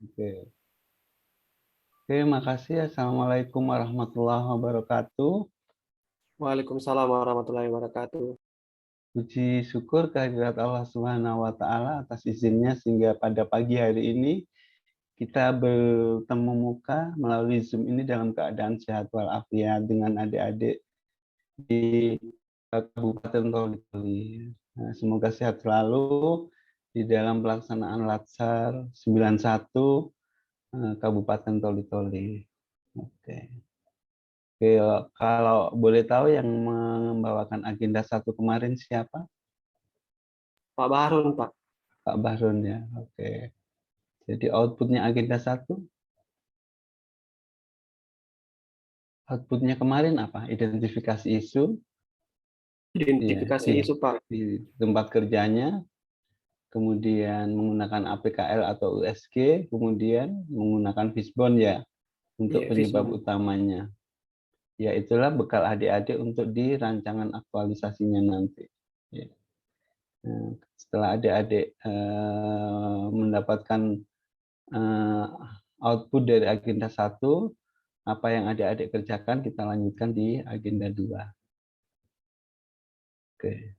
Oke. Oke, makasih. Assalamualaikum warahmatullahi wabarakatuh. Waalaikumsalam warahmatullahi wabarakatuh. Puji syukur kehadirat Allah Subhanahu wa Ta'ala atas izinnya sehingga pada pagi hari ini kita bertemu muka melalui Zoom ini dalam keadaan sehat walafiat dengan adik-adik di Kabupaten Toli. Nah, semoga sehat selalu di dalam pelaksanaan Latsar 91 Kabupaten Toli. Oke. Oke, kalau boleh tahu yang membawakan agenda satu kemarin siapa? Pak Bahrun, Pak. Pak Bahrun ya. Oke. Jadi outputnya agenda satu, outputnya kemarin apa? Identifikasi isu, ya, Identifikasi iya, isu, Pak. di tempat kerjanya, kemudian menggunakan APKL atau USG, kemudian menggunakan fishbone ya untuk Iya, penyebab Visman. utamanya. Ya itulah bekal adik-adik untuk di rancangan aktualisasinya nanti. Ya. Nah, setelah adik-adik mendapatkan output dari agenda satu, apa yang adik-adik kerjakan kita lanjutkan di agenda 2. Oke.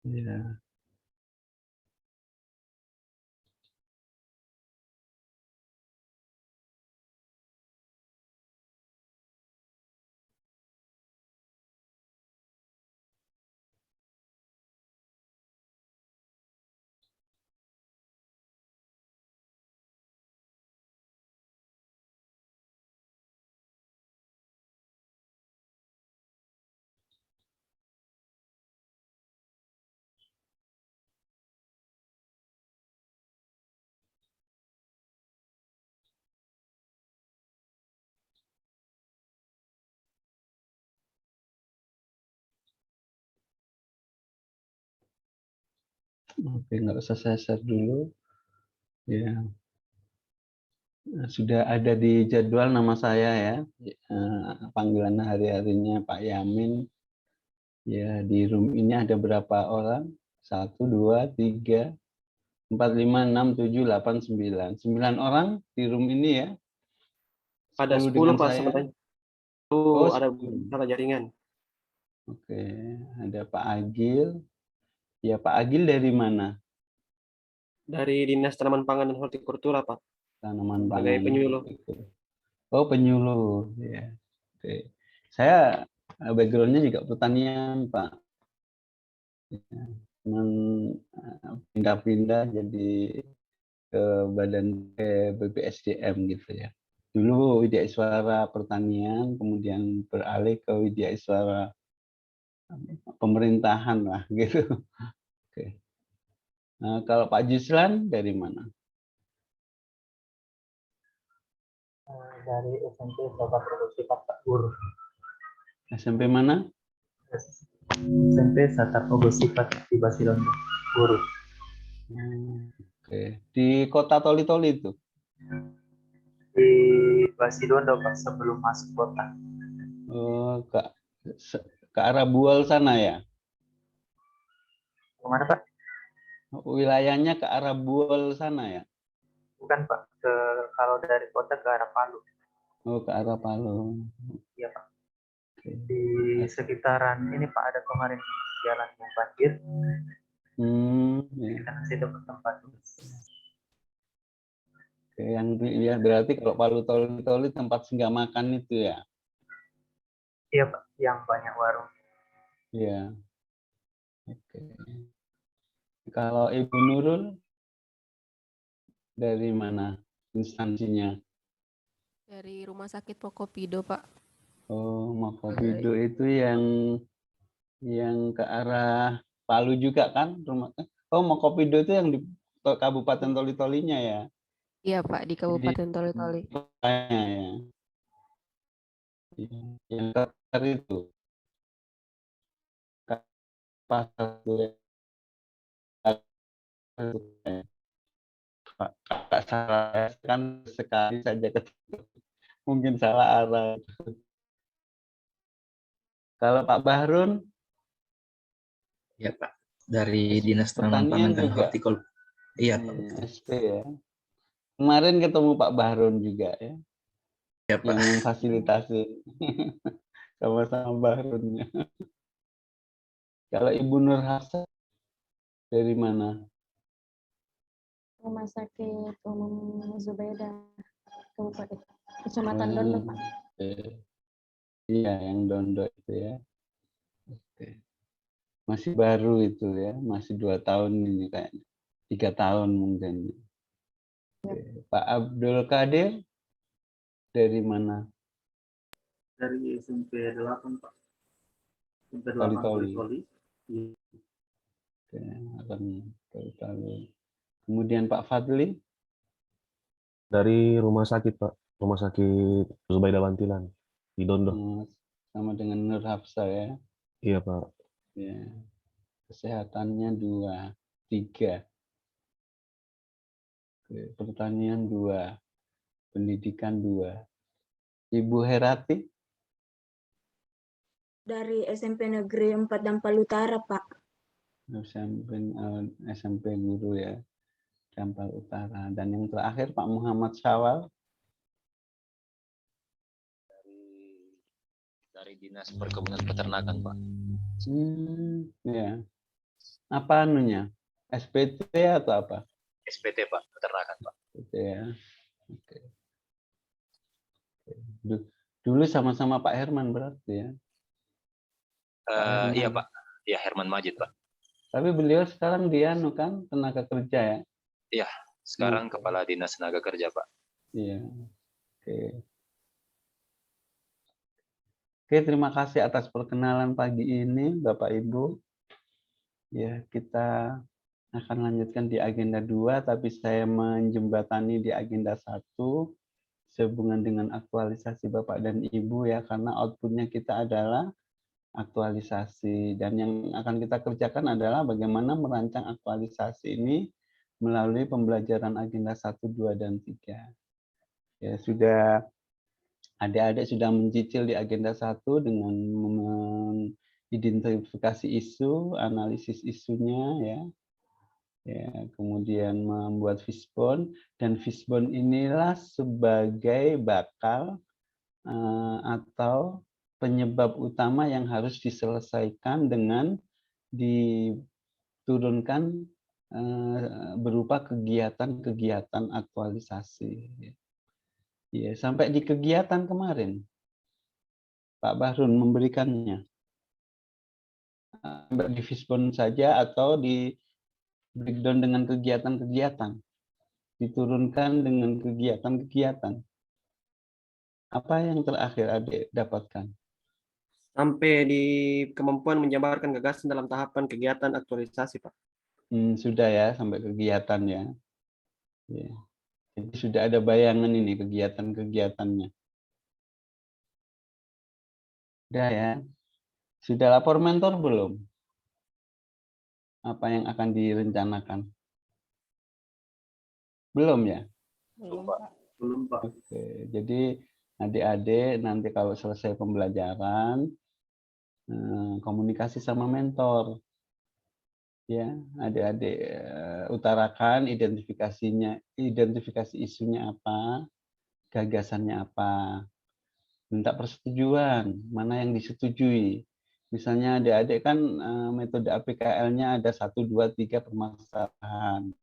Ya. Oke, nggak usah saya share dulu. Ya. Nah, sudah ada di jadwal nama saya ya. Panggilan hari-harinya Pak Yamin. Ya, di room ini ada berapa orang? 1, 2, 3, 4, 5, 6, 7, 8, 9. 9 orang di room ini ya. Ada 10 10, dengan Pak, saya. sebenarnya. Oh, Ada 10. beberapa jaringan. Oke, ada Pak Agil. Ya, Pak Agil dari mana? Dari Dinas Tanaman Pangan dan Hortikultura, Pak. Tanaman Sebagai pangan. penyuluh. Oh, penyuluh. Ya. Oke. Saya background-nya juga pertanian, Pak. Ya. Cuman pindah-pindah jadi ke badan BPSDM gitu ya. Dulu Widya Iswara Pertanian, kemudian beralih ke Widya Iswara Pemerintahan lah gitu. Oke. Nah, kalau Pak Juslan dari mana? Dari SMP Bapak Produksi Pak Guru. SMP mana? SMP Satar Ogo Sifat di Basilondo Guru. Oke. Di kota Toli-Toli itu? Di Basilondo Pak sebelum masuk kota. Oh, ke arah Buol sana ya? Kemana Pak? Wilayahnya ke arah Buol sana ya? Bukan Pak, kalau dari kota ke arah Palu. Oh, ke arah Palu. Iya Pak. Oke. Di sekitaran ini Pak ada kemarin jalan yang banjir. Ya. Kita situ ke tempat. Oke, yang ya berarti kalau Palu Toli-Toli tempat singgah makan itu ya? Iya Pak, yang banyak warung. Iya. Oke. Kalau Ibu Nurul dari mana instansinya? Dari Rumah Sakit Pokopido, Pak. Oh, Makopido itu yang ke arah Palu juga kan rumah? Oh, Makopido itu yang di Kabupaten Toli-Tolinya ya? Iya, Pak, di Di Kabupaten Toli-Toli. kotanya ya. Iya, yang Qatar itu pasar tuh ya. Kakak salah ya, kan sekali saja ketemu. Mungkin salah arah. Kalau Pak Bahrun, Iya Pak. Dari Dinas Tanaman Pertanian Pangan dan juga. Hortikultura. Iya, Pak. SP ya. Kemarin ketemu Pak Bahrun juga ya, Iya, Pak. yang memfasilitasi. Sama-sama Bahrunnya. Kalau Ibu Nur Hafsa dari mana? Rumah Sakit Umum Zubaida, Kabupaten Kecamatan Dondo, Pak. Oke. Iya, yang Dondo itu ya. Oke. Masih baru itu ya, masih 2 tahun ini kayaknya. 3 tahun mungkin. Oke. Pak Abdul Qadir dari mana? Dari SMP 8, Pak. SMP 8 Toli-Toli. Toli. Oke, akan Toli-Toli. Kemudian Pak Fadli Dari rumah sakit, Pak. Rumah sakit Zubaida Bantilan di Dondo. sama dengan Nur Hafsa ya. Iya, Pak. Ya. Kesehatannya 2, 3. Oke, pertanian 2, pendidikan 2. Ibu Herati Dari SMP Negeri 4 Dampal Utara, Pak. SMP guru ya, Dampal Utara. Dan yang terakhir Pak Muhammad Syawal dari Dinas Perkebunan Peternakan, Pak. Ya. Apa anunya? SPT atau apa? SPT, Pak, Peternakan, Pak. SPT ya. Oke. Dulu sama-sama Pak Herman berarti ya. Iya, Pak. Iya, Herman Majid, Pak. Tapi beliau sekarang dia kan tenaga kerja ya. Iya, sekarang Kepala Dinas Tenaga Kerja, Pak. Iya. Oke. Oke, terima kasih atas perkenalan pagi ini, Bapak Ibu. Ya, kita akan lanjutkan di agenda 2, tapi saya menjembatani di agenda 1 sehubungan dengan aktualisasi Bapak dan Ibu ya, karena outputnya kita adalah aktualisasi. Dan yang akan kita kerjakan adalah bagaimana merancang aktualisasi ini melalui pembelajaran agenda 1, 2, dan 3. Ya, sudah adik-adik sudah mencicil di agenda 1 dengan mengidentifikasi isu, analisis isunya ya. Ya, kemudian membuat fishbone, dan fishbone inilah sebagai bakal atau penyebab utama yang harus diselesaikan dengan diturunkan berupa kegiatan-kegiatan aktualisasi. Ya, sampai di kegiatan kemarin, Pak Bahrun memberikannya. Di fishbone saja atau di breakdown dengan kegiatan-kegiatan. Diturunkan dengan kegiatan-kegiatan. Apa yang terakhir adik dapatkan? Sampai di kemampuan menjabarkan gagasan dalam tahapan kegiatan aktualisasi, Pak. Sudah ya, sampai kegiatan ya. Ya. Jadi sudah ada bayangan ini kegiatan-kegiatannya. Sudah ya. Sudah lapor mentor belum? Apa yang akan direncanakan? Belum ya? Belum, Pak. Belum, Pak. Oke, jadi adik-adik nanti kalau selesai pembelajaran, komunikasi sama mentor. Ya, adik-adik utarakan identifikasi isunya apa, gagasannya apa, minta persetujuan, mana yang disetujui. Misalnya adik-adik kan metode APKL-nya ada 1, 2, 3 permasalahan.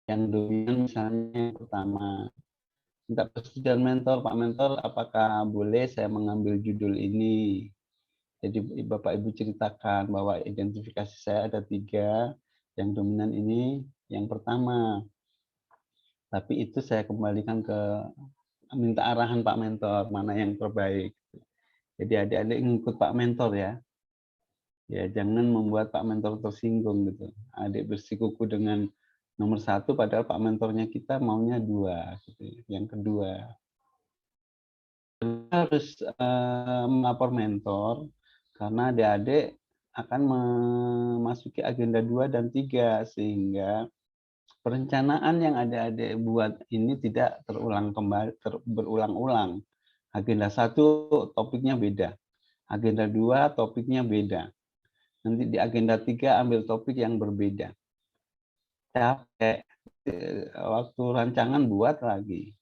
Yang dominan misalnya yang pertama, minta persetujuan mentor, Pak Mentor, apakah boleh saya mengambil judul ini? Jadi Bapak Ibu ceritakan bahwa identifikasi saya ada 3, yang dominan ini yang pertama. Tapi itu saya kembalikan ke minta arahan Pak Mentor, mana yang terbaik. Jadi adik-adik ngikut Pak Mentor ya. Ya, jangan membuat Pak Mentor tersinggung gitu. Adik bersikuku dengan nomor 1 padahal Pak Mentornya kita maunya 2. Gitu. Yang kedua, harus melapor mentor karena adik-adik akan memasuki agenda 2 dan 3 sehingga perencanaan yang adik-adik buat ini tidak berulang-ulang. Agenda 1 topiknya beda. Agenda 2 topiknya beda. Nanti di agenda 3 ambil topik yang berbeda. Capek. Waktu rancangan buat lagi.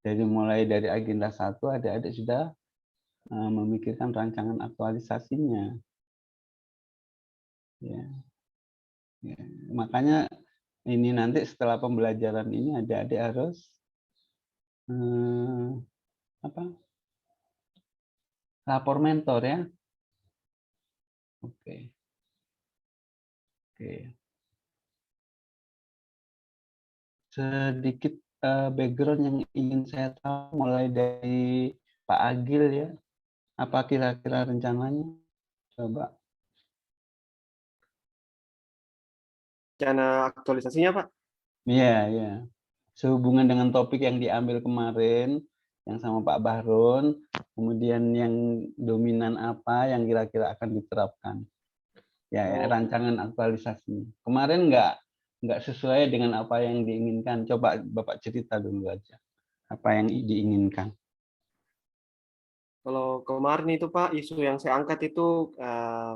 Jadi mulai dari agenda 1 adik-adik sudah memikirkan rancangan aktualisasinya. Ya. Ya. Makanya ini nanti setelah pembelajaran ini adik-adik harus lapor mentor ya. Oke. Sedikit background yang ingin saya tahu mulai dari Pak Agil ya. Apa kira-kira rencananya? Coba. Rencana aktualisasinya, Pak? Iya, ya. Sehubungan dengan topik yang diambil kemarin, yang sama Pak Bahrun, kemudian yang dominan apa yang kira-kira akan diterapkan. Ya, rancangan aktualisasi. Kemarin nggak sesuai dengan apa yang diinginkan. Coba Bapak cerita dulu aja. Apa yang diinginkan. Kalau kemarin itu Pak, isu yang saya angkat itu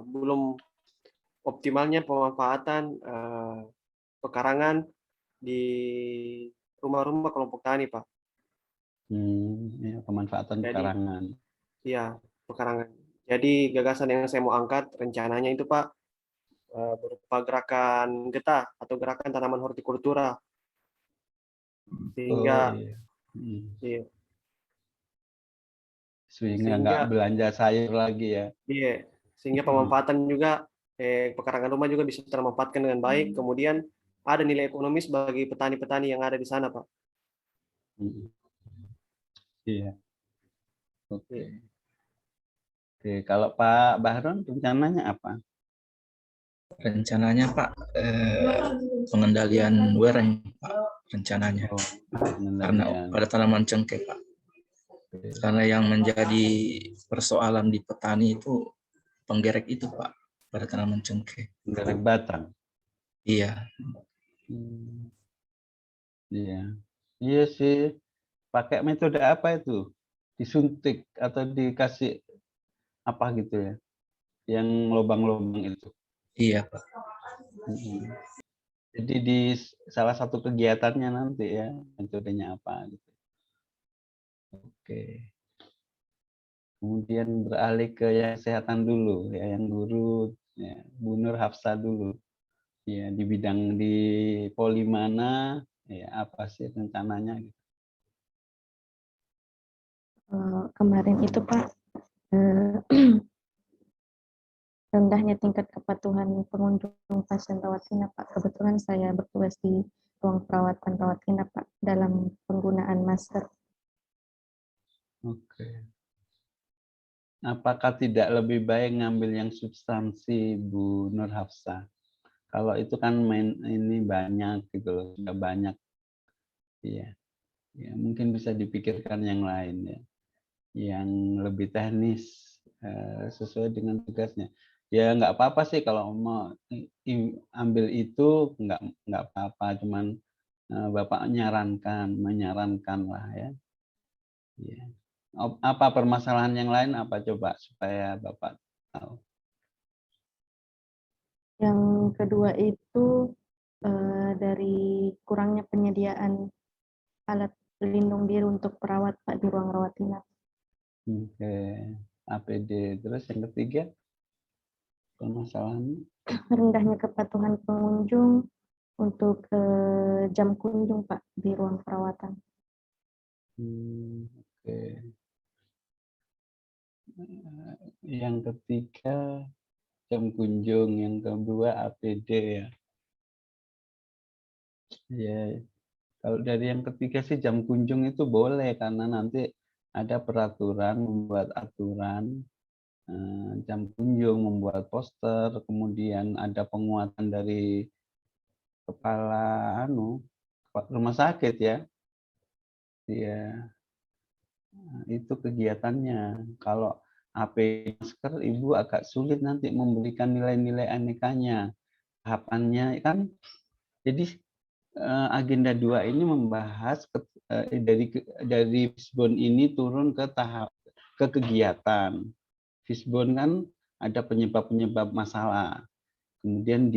belum optimalnya pemanfaatan pekarangan di rumah-rumah kelompok tani, Pak. Ya, pemanfaatan pekarangan. Iya, pekarangan. Jadi gagasan yang saya mau angkat rencananya itu Pak berupa gerakan getah atau gerakan tanaman hortikultura. Sehingga sehingga nggak belanja sayur lagi ya. Iya, sehingga pemanfaatan juga pekarangan rumah juga bisa termanfaatkan dengan baik. Kemudian ada nilai ekonomis bagi petani-petani yang ada di sana, Pak. Iya. Oke. Oke, kalau Pak Bahrun rencananya apa? Rencananya Pak pengendalian wereng Pak rencananya. Karena pada tanaman cengkeh Pak. Karena yang menjadi persoalan di petani itu penggerek itu Pak pada tanaman cengkeh. Penggerek batang. Iya. Iya. Iya sih. Pakai metode apa itu? Disuntik atau dikasih apa gitu ya? Yang lubang-lubang itu. Iya Pak. Jadi di salah satu kegiatannya nanti ya metodenya apa gitu. Oke. Kemudian beralih ke yang kesehatan dulu ya, yang guru ya, Bu Nur Hafsa dulu. Ya, di bidang di poli mana ya, apa sih rencananya gitu. Kemarin itu Pak rendahnya tingkat kepatuhan pengunjung pasien rawat inap Pak. Kebetulan saya bertugas di ruang perawatan rawat inap Pak dalam penggunaan masker. Oke. Apakah tidak lebih baik ngambil yang substansi Bu Nur Hafsa? Kalau itu kan ini banyak gitu loh, sudah banyak. Iya. Ya, mungkin bisa dipikirkan yang lain ya. Yang lebih teknis sesuai dengan tugasnya. Ya nggak apa-apa sih kalau mau ambil itu nggak apa-apa, cuman Bapak menyarankan lah ya. Ya. Apa permasalahan yang lain apa coba supaya Bapak tahu. Yang kedua itu dari kurangnya penyediaan alat pelindung diri untuk perawat Pak di ruang rawat inap. Oke, APD. Terus yang ketiga permasalahannya? Rendahnya kepatuhan pengunjung untuk jam kunjung Pak di ruang perawatan. Oke. Yang ketiga jam kunjung, yang kedua APD ya. Ya, kalau dari yang ketiga sih jam kunjung itu boleh karena nanti ada peraturan membuat aturan jam kunjung, membuat poster, kemudian ada penguatan dari kepala rumah sakit ya. Iya. Itu kegiatannya. Kalau AP masker Ibu agak sulit nanti memberikan nilai-nilai anekanya. Tahapannya kan jadi agenda 2 ini membahas dari Fisbon ini turun ke tahap ke kegiatan. Fisbon kan ada penyebab-penyebab masalah. Kemudian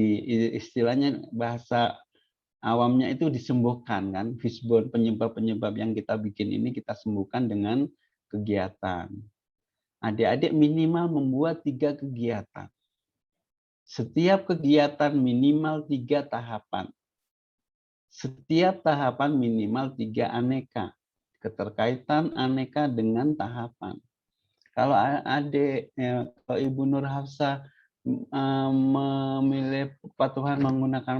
istilahnya bahasa awamnya itu disembuhkan kan, fishbone, penyebab-penyebab yang kita bikin ini kita sembuhkan dengan kegiatan. Adik-adik minimal membuat 3 kegiatan. Setiap kegiatan minimal 3 tahapan. Setiap tahapan minimal 3 aneka. Keterkaitan aneka dengan tahapan. Kalau adik, kalau Ibu Nur Hafsah memilih kepatuhan menggunakan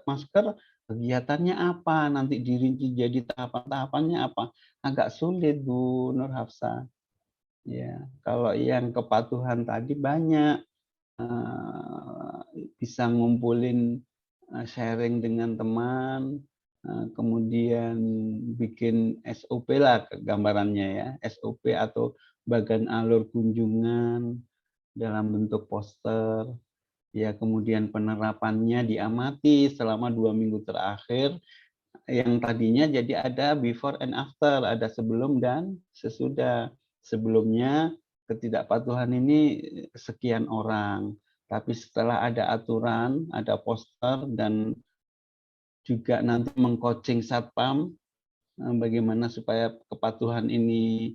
masker, kegiatannya apa? Nanti dirinci jadi tahapan-tahapannya apa? Agak sulit, Bu Nur Hafsah. Ya, kalau yang kepatuhan tadi banyak, bisa ngumpulin sharing dengan teman, kemudian bikin SOP lah gambarannya ya, SOP atau bagan alur kunjungan dalam bentuk poster, ya kemudian penerapannya diamati selama 2 minggu terakhir, yang tadinya jadi ada before and after, ada sebelum dan sesudah. Sebelumnya ketidakpatuhan ini sekian orang, tapi setelah ada aturan, ada poster, dan juga nanti mengcoaching satpam bagaimana supaya kepatuhan ini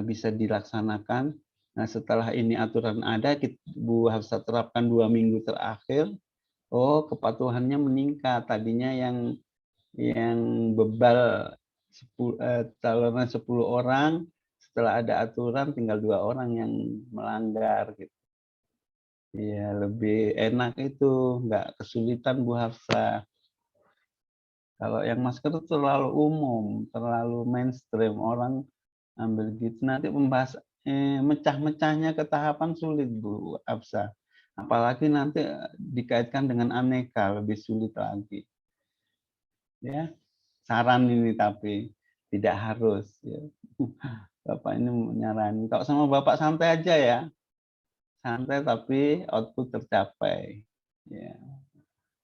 bisa dilaksanakan. Nah, setelah ini aturan ada, Bu Hafsah terapkan 2 minggu terakhir, oh kepatuhannya meningkat. Tadinya yang bebal calonnya 10 orang, setelah ada aturan tinggal 2 orang yang melanggar gitu. Ya, lebih enak itu, nggak kesulitan Bu Hafsah. Kalau yang masker itu terlalu umum, terlalu mainstream, orang ambil gitu, nanti membahas mecah-mecahnya ke tahapan sulit Bu Hafsah. Apalagi nanti dikaitkan dengan aneka, lebih sulit lagi. Ya, saran ini tapi tidak harus. Ya. Bapak ini menyarankan, kalau sama Bapak santai aja ya, santai tapi output tercapai. Ya.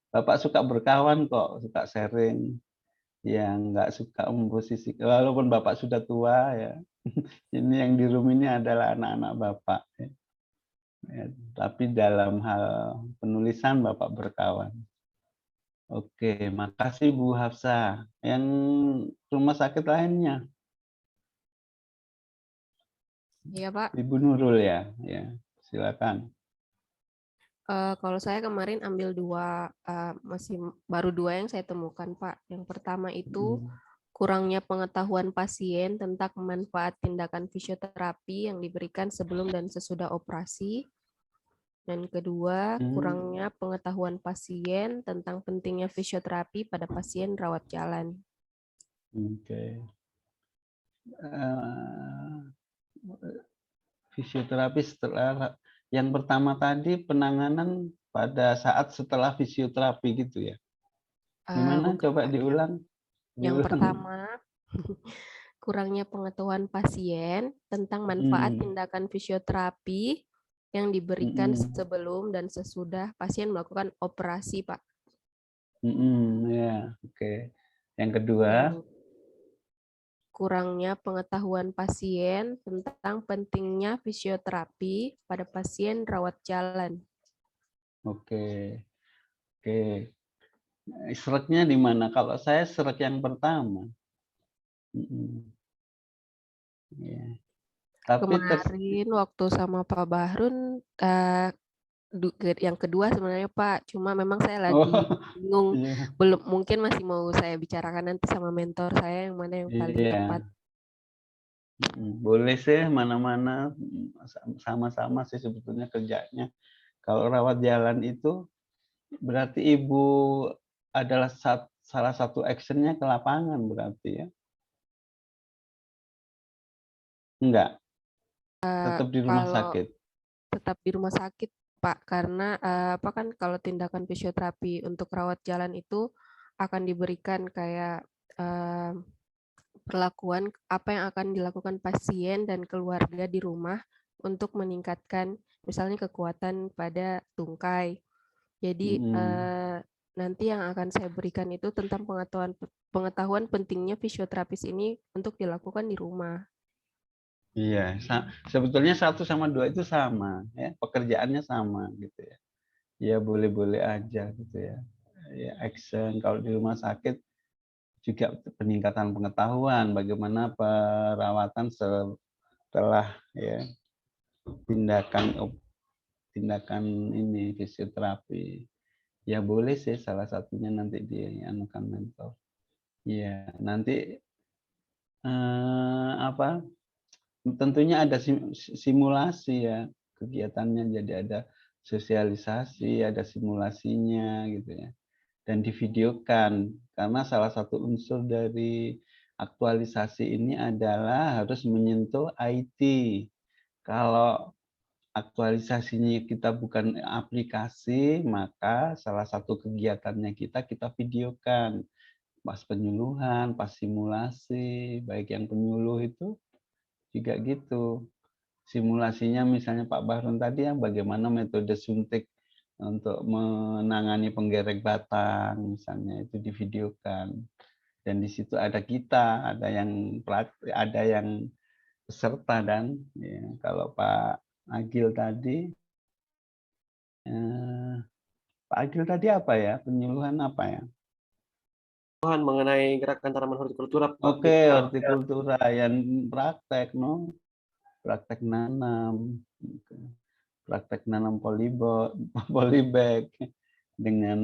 Bapak suka berkawan kok, suka sharing, yang nggak suka memposisi, walaupun Bapak sudah tua ya. Ini yang di room ini adalah anak-anak Bapak. Ya. Ya, tapi dalam hal penulisan Bapak berkawan. Oke, makasih Bu Hafsah. Yang rumah sakit lainnya? Iya, Pak. Ibu Nurul ya, ya silakan. Kalau saya kemarin ambil 2, masih baru 2 yang saya temukan, Pak. Yang pertama itu kurangnya pengetahuan pasien tentang manfaat tindakan fisioterapi yang diberikan sebelum dan sesudah operasi. Dan kedua, kurangnya pengetahuan pasien tentang pentingnya fisioterapi pada pasien rawat jalan. Oke. Fisioterapi setelah yang pertama tadi penanganan pada saat setelah fisioterapi gitu ya. Gimana? Bukan, Coba Pak. diulang. Yang pertama, kurangnya pengetahuan pasien tentang manfaat tindakan fisioterapi yang diberikan sebelum dan sesudah pasien melakukan operasi, Pak. Ya, oke. Yang kedua, kurangnya pengetahuan pasien tentang pentingnya fisioterapi pada pasien rawat jalan. Oke. Oke. Sereknya di mana? Kalau saya serek yang pertama. Ya. Tapi Kemarin waktu sama Pak Bahrun, yang kedua sebenarnya Pak, cuma memang saya lagi bingung, belum, mungkin masih mau saya bicarakan nanti sama mentor saya yang mana yang paling tepat. Boleh sih, mana-mana sama-sama sih sebetulnya kerjanya. Kalau rawat jalan itu berarti Ibu adalah salah satu actionnya ke lapangan berarti ya? Enggak? Tetap di rumah sakit? Tetap di rumah sakit, Pak, karena apa kan kalau tindakan fisioterapi untuk rawat jalan itu akan diberikan kayak perlakuan apa yang akan dilakukan pasien dan keluarga di rumah untuk meningkatkan misalnya kekuatan pada tungkai. Jadi nanti yang akan saya berikan itu tentang pengetahuan pentingnya fisioterapis ini untuk dilakukan di rumah. Iya, sebetulnya 1 sama 2 itu sama, ya, pekerjaannya sama gitu ya. Ya boleh-boleh aja gitu ya. Ya action kalau di rumah sakit juga peningkatan pengetahuan bagaimana perawatan setelah ya tindakan ini fisioterapi. Ya boleh sih salah satunya nanti dianukan mentor. Ya, nanti apa? Tentunya ada simulasi ya kegiatannya, jadi ada sosialisasi, ada simulasinya gitu ya. Dan divideokan karena salah satu unsur dari aktualisasi ini adalah harus menyentuh IT. Kalau aktualisasinya kita bukan aplikasi, maka salah satu kegiatannya kita videokan. Pas penyuluhan, pas simulasi, baik yang penyuluh itu juga gitu. Simulasinya misalnya Pak Bahrun tadi yang bagaimana metode suntik untuk menangani penggerek batang misalnya itu divideokan. Dan di situ ada kita, ada yang ada yang peserta dan ya, kalau Pak Agil tadi Pak Agil tadi apa ya? Penyuluhan apa ya? Mengenai gerakan tanaman hortikultura, Pak. Oke, hortikultura yang praktek, no? Praktek nanam, praktek nanam polybag dengan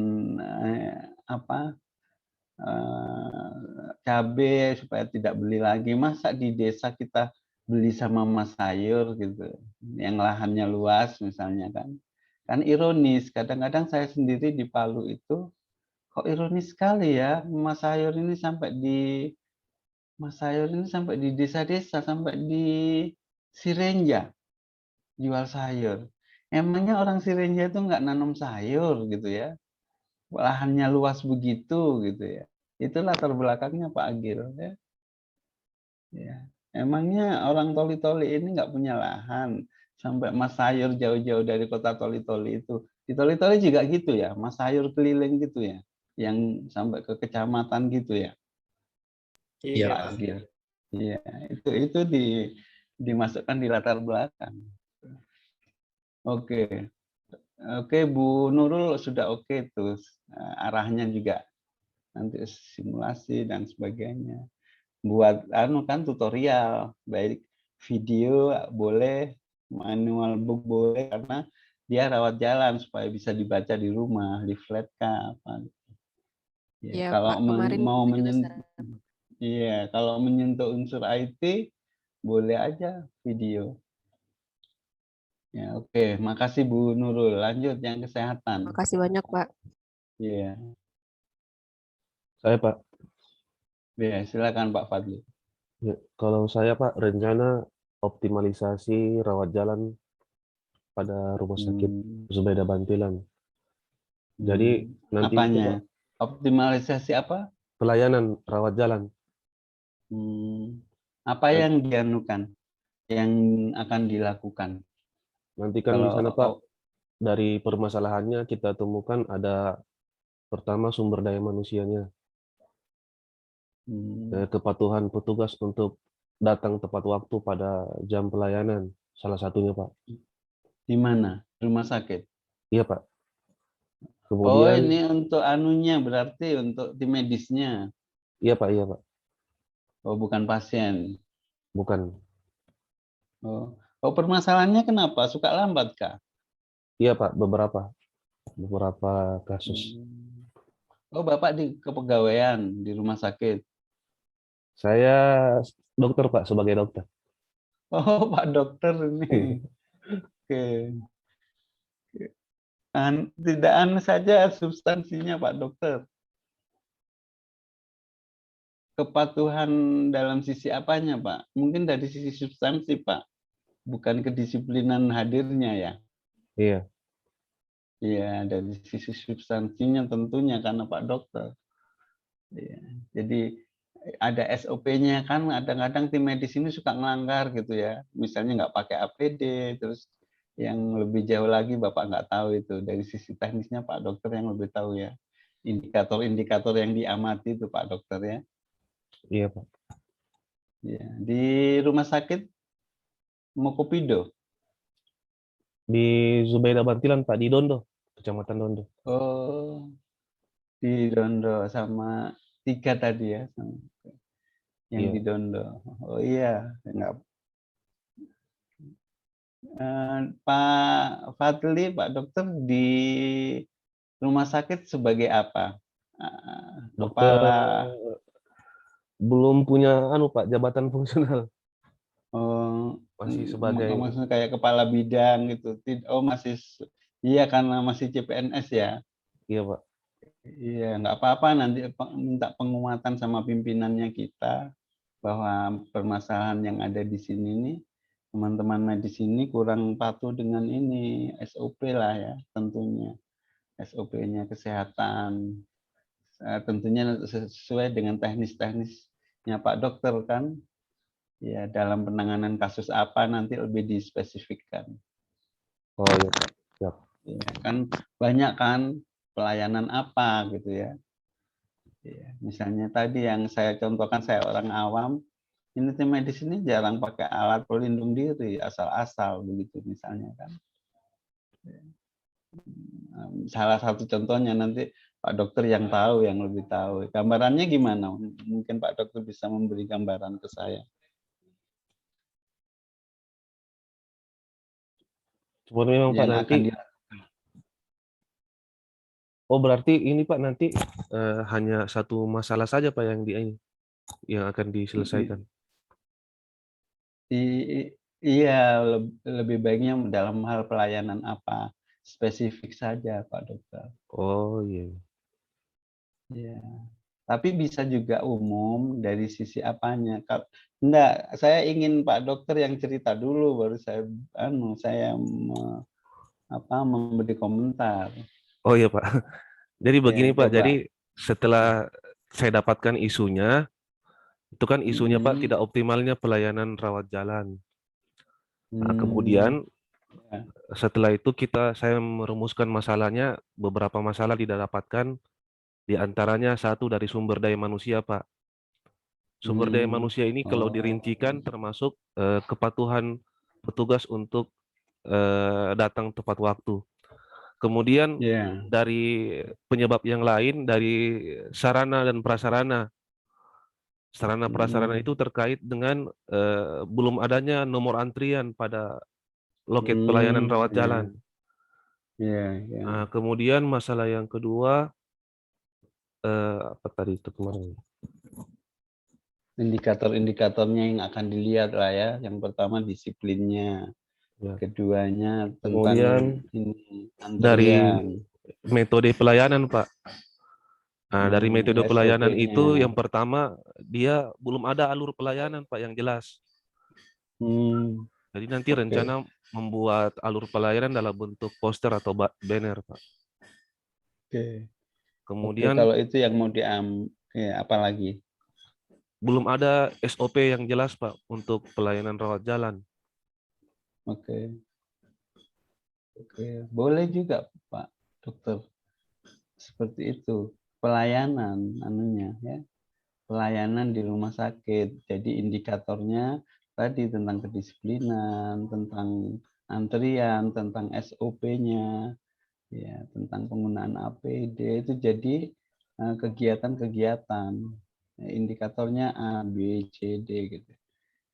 cabai supaya tidak beli lagi. Masa di desa kita beli sama mas sayur gitu, yang lahannya luas misalnya kan? Kan ironis. Kadang-kadang saya sendiri di Palu itu kok ironis sekali ya, mas sayur ini sampai di desa-desa, sampai di Sirenja jual sayur. Emangnya orang Sirenja itu nggak nanam sayur gitu ya? Lahannya luas begitu gitu ya. Itu latar belakangnya Pak Agil ya. Ya. Emangnya orang Toli-Toli ini nggak punya lahan sampai mas sayur jauh-jauh dari kota Toli-Toli itu. Di Toli-Toli juga gitu ya, mas sayur keliling gitu ya, yang sampai ke kecamatan gitu ya. Iya, Pak Pak. Agil. Iya, itu dimasukkan di latar belakang. Oke. Oke, Bu Nurul sudah oke tuh. Arahnya juga nanti simulasi dan sebagainya. Buat kan tutorial, baik video boleh, manual book boleh karena dia rawat jalan supaya bisa dibaca di rumah, leaflet kah apa. Ya, Ya, kalau Pak, kemarin mau juga menyentuh iya, kalau menyentuh unsur IT boleh aja video. Ya, oke. Makasih Bu Nurul. Lanjut yang kesehatan. Makasih banyak, Pak. Iya. Saya Pak, Ya, silakan Pak Fadli. ya, kalau saya Pak rencana optimalisasi rawat jalan pada rumah sakit Zubaida Bantilan. Jadi nanti itu Pak, Apanya? Optimalisasi apa? pelayanan rawat jalan. Apa Dan yang dianukan? Yang akan dilakukan? nanti kan di sana Pak, Kalau dari permasalahannya kita temukan ada pertama sumber daya manusianya, kepatuhan petugas untuk datang tepat waktu pada jam pelayanan, salah satunya Pak. di mana? Rumah sakit. Iya Pak. Oh, Kemudian, ini untuk anunya berarti untuk tim medisnya. iya Pak. Oh, bukan pasien. Bukan. Oh, permasalahannya kenapa? Suka lambat kah? Iya Pak, beberapa kasus. Oh, Bapak di kepegawaian di rumah sakit. Saya dokter Pak, sebagai dokter. Oh, Pak dokter ini. Oke. Tidak saja substansinya Pak dokter. Kepatuhan dalam sisi apanya Pak? Mungkin dari sisi substansi Pak, bukan kedisiplinan hadirnya ya. Iya. Iya, dari sisi substansinya tentunya karena Pak dokter. Iya. Jadi ada SOP-nya kan, kadang-kadang tim medis ini suka ngelanggar gitu ya. Misalnya nggak pakai APD, terus yang lebih jauh lagi Bapak nggak tahu itu. Dari sisi teknisnya Pak dokter yang lebih tahu ya. Indikator-indikator yang diamati itu Pak dokter ya. Iya Pak. Ya. Di rumah sakit Mokopido. Di Zubeda Bantilan Pak, di Dondo, Kecamatan Dondo. Oh, di Dondo sama 3 tadi ya, sama yang Iya. di Dondo. Oh iya, enggak. Pak Fadli, Pak Dokter di rumah sakit sebagai apa? Dokter Kepala. belum punya Pak jabatan fungsional, masih sebagai Maksudnya kayak kepala bidang gitu. Oh masih, iya karena masih CPNS ya. iya Pak. Iya, nggak apa-apa, nanti minta penguatan sama pimpinannya kita bahwa permasalahan yang ada di sini nih, teman-teman medis ini kurang patuh dengan ini SOP lah ya, tentunya SOP-nya kesehatan, tentunya sesuai dengan teknis-teknisnya Pak Dokter kan, ya dalam penanganan kasus apa nanti lebih dispesifikkan. Oh iya Pak. Siap. Ya, kan banyak kan pelayanan apa gitu ya. Ya, misalnya tadi yang saya contohkan, saya orang awam, ini tim medis ini jarang pakai alat pelindung diri, asal-asal begitu misalnya kan. Salah satu contohnya nanti Pak Dokter yang tahu, yang lebih tahu. Gambarannya gimana? Mungkin Pak Dokter bisa memberi gambaran ke saya. Cuma memang Pak Yang nanti, akan oh berarti ini Pak nanti hanya satu masalah saja Pak yang akan diselesaikan. Iya, lebih baiknya dalam hal pelayanan apa, spesifik saja Pak Dokter. Oh iya. Ya, tapi bisa juga umum dari sisi apanya. Enggak, saya ingin Pak Dokter yang cerita dulu, baru saya memberi komentar. Oh iya Pak. Jadi begini Ya, Pak, coba. jadi setelah saya dapatkan isunya, itu kan isunya Pak tidak optimalnya pelayanan rawat jalan. Nah, kemudian Ya. setelah itu saya merumuskan masalahnya, beberapa masalah tidak dapatkan, di antaranya satu dari sumber daya manusia Pak. Sumber daya manusia ini kalau dirincikan termasuk kepatuhan petugas untuk datang tepat waktu. Kemudian dari penyebab yang lain, dari sarana dan prasarana. Sarana prasarana itu terkait dengan belum adanya nomor antrian pada loket pelayanan rawat jalan. Nah, kemudian masalah yang kedua, apa tadi itu kemarin? Indikator-indikatornya yang akan dilihat lah ya. Yang pertama disiplinnya, Ya. keduanya Kemudian tentang ini dari antrian. metode pelayanan Pak. Nah, dari metode pelayanan SOP-nya. itu yang pertama dia belum ada alur pelayanan Pak yang jelas. Jadi nanti rencana membuat alur pelayanan dalam bentuk poster atau banner Pak. Kemudian kalau itu yang mau apa lagi? belum ada SOP yang jelas Pak untuk pelayanan rawat jalan. Oke, boleh juga Pak Dokter seperti itu, pelayanan ya, pelayanan di rumah sakit. Jadi indikatornya tadi tentang kedisiplinan, tentang antrian, tentang SOP-nya, ya, tentang penggunaan APD itu jadi kegiatan-kegiatan. Indikatornya A, B, C, D gitu.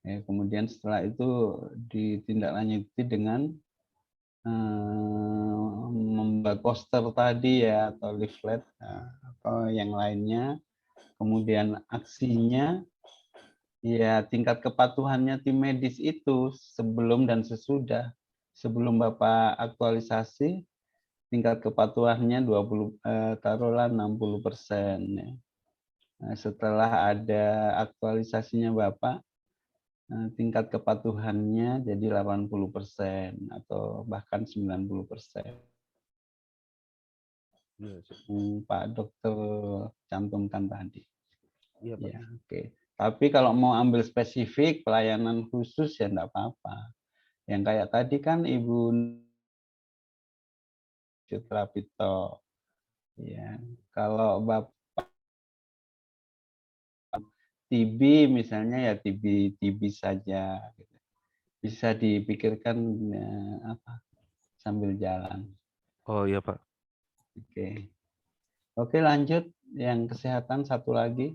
Ya, kemudian setelah itu ditindaklanjuti dengan membuat poster tadi ya, atau leaflet atau yang lainnya. Kemudian aksinya, ya tingkat kepatuhannya tim medis itu sebelum dan sesudah. Sebelum Bapak aktualisasi, tingkat kepatuhannya 20, taruhlah 60% ya. Nah, setelah ada aktualisasinya Bapak, tingkat kepatuhannya jadi 80% atau bahkan 90%. Pak Dokter cantumkan tadi. Iya, Pak. Ya, oke. Tapi kalau mau ambil spesifik pelayanan khusus ya enggak apa-apa. Yang kayak tadi kan Ibu Citra Pito. Ya, kalau Bapak TB misalnya ya TB saja. bisa dipikirkan apa sambil jalan. Oh iya Pak. Oke. Oke, lanjut yang kesehatan satu lagi.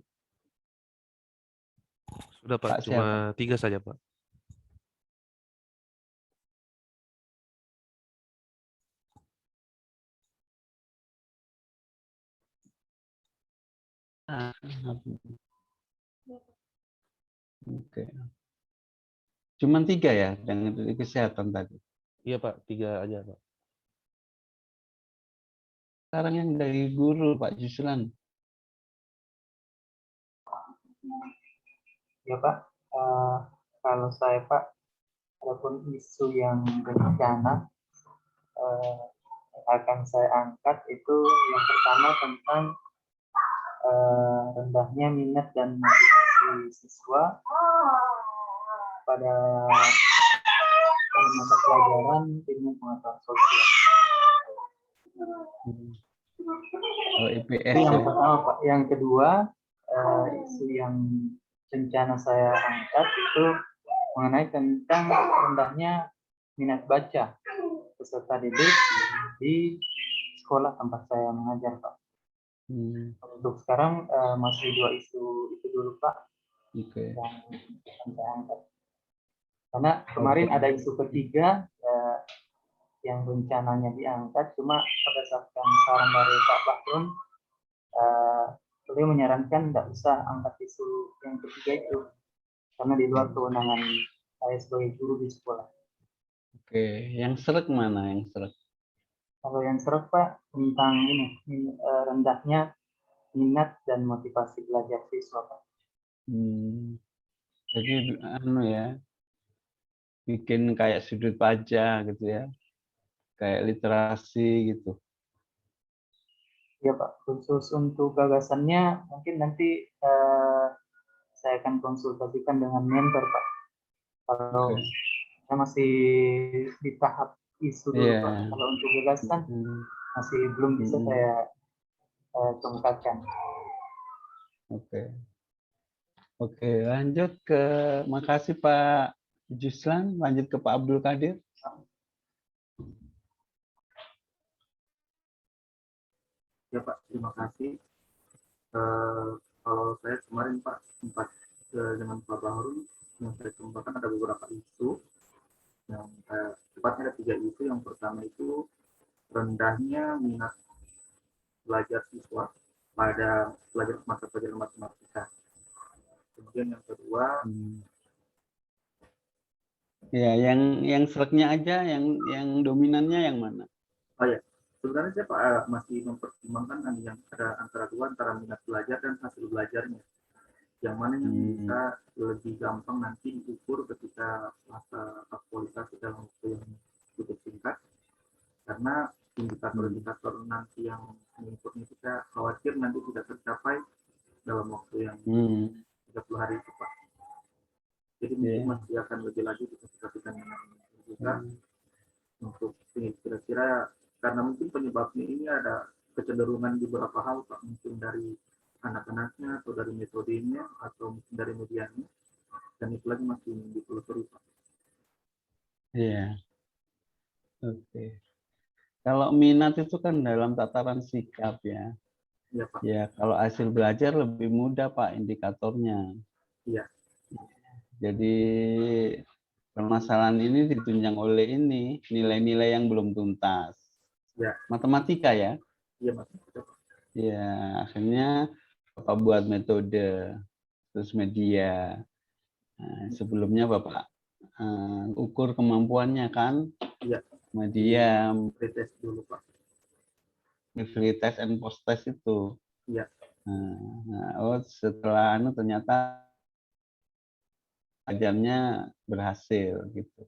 Sudah Pak, Pak siapa? cuma 3 saja Pak. Oke. Cuman 3 ya dengan kesehatan tadi. Iya Pak, 3 aja Pak. Sekarang yang dari guru Pak Juslan. Ya Pak, kalau saya Pak, adapun isu yang bencana akan saya angkat itu yang pertama tentang rendahnya minat dan motivasi siswa pada mata pelajaran ilmu pengetahuan sosial. Oh, IPS Itu yang ya. pertama Pak. Yang kedua, isu yang rencana saya angkat itu mengenai tentang rendahnya minat baca peserta didik di sekolah tempat saya mengajar Pak. Untuk sekarang masih 2 isu itu dulu Pak Oke. yang akan saya angkat. Karena kemarin ada isu ketiga yang rencananya diangkat, cuma berdasarkan saran dari Pak Bahrun, beliau menyarankan tidak usah angkat isu yang ketiga itu karena di luar kewenangan saya sebagai guru di sekolah. Oke, yang seret mana yang seret? Kalau yang seret Pak tentang ini rendahnya minat dan motivasi belajar siswa Pak. Jadi ya, bikin kayak sudut pajak gitu ya, kayak literasi gitu. Ya Pak, khusus untuk gagasannya mungkin nanti saya akan konsultasikan dengan mentor Pak. Kalau saya masih di tahap isu dulu Pak. Kalau untuk gagasan masih belum bisa saya kemukakan. Oke, lanjut ke, makasih Pak Juslan, lanjut ke Pak Abdul Qadir. Ya Pak, terima kasih. Kalau saya kemarin Pak sempat dengan Pak Bahrun yang saya kemukakan ada beberapa isu yang tepatnya ada 3 isu. Yang pertama itu rendahnya minat belajar siswa pada mata pelajaran matematika. Kemudian yang kedua, ya yang seretnya aja, yang dominannya yang mana? Oh ya, sebenarnya saya Pak masih mempertimbangkan yang ada antara minat belajar dan hasil belajarnya. Yang mana yang bisa lebih gampang nanti diukur ketika masa aktualisasi dalam waktu yang cukup singkat. Karena indikator-indikator nanti yang mengikutnya kita khawatir nanti tidak tercapai dalam waktu yang 30 hari itu Pak. Jadi mungkin masih akan lebih lagi dikonsultasikan dengan juga untuk kira-kira, karena mungkin penyebabnya ini ada kecenderungan di beberapa hal Pak, mungkin dari anak-anaknya atau dari metodenya atau mungkin dari medianya, dan itu lagi masih ditelusuri Pak. Iya. Oke. Kalau minat itu kan dalam tataran sikap ya. Iya Pak. Ya, kalau hasil belajar lebih mudah Pak indikatornya. Iya. Jadi permasalahan ini ditunjang oleh ini nilai-nilai yang belum tuntas. Ya. Matematika ya? Iya matematika. Ya, akhirnya Bapak buat metode, terus media. Nah, sebelumnya Bapak ukur kemampuannya kan? Iya. Media. Pretest dulu Pak. Free test and post test itu. Iya. Setelah ternyata ajarnya berhasil gitu.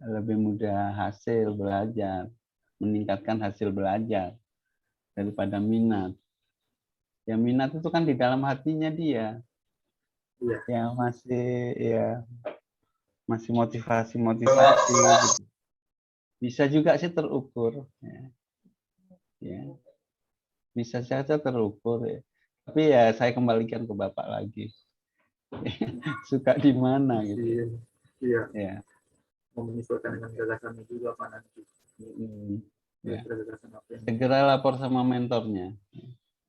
Lebih mudah hasil belajar, meningkatkan hasil belajar daripada minat. Ya minat itu kan di dalam hatinya dia. Iya. Yang masih motivasi gitu. Bisa juga sih terukur ya. Bisa saja terukur ya. Tapi ya saya kembalikan ke Bapak lagi. Suka di mana gitu. Iya. Ya. menyesuaikan dengan gagasannya juga Pak nanti. Ya. Gagasan apa yang Segera lapor sama mentornya.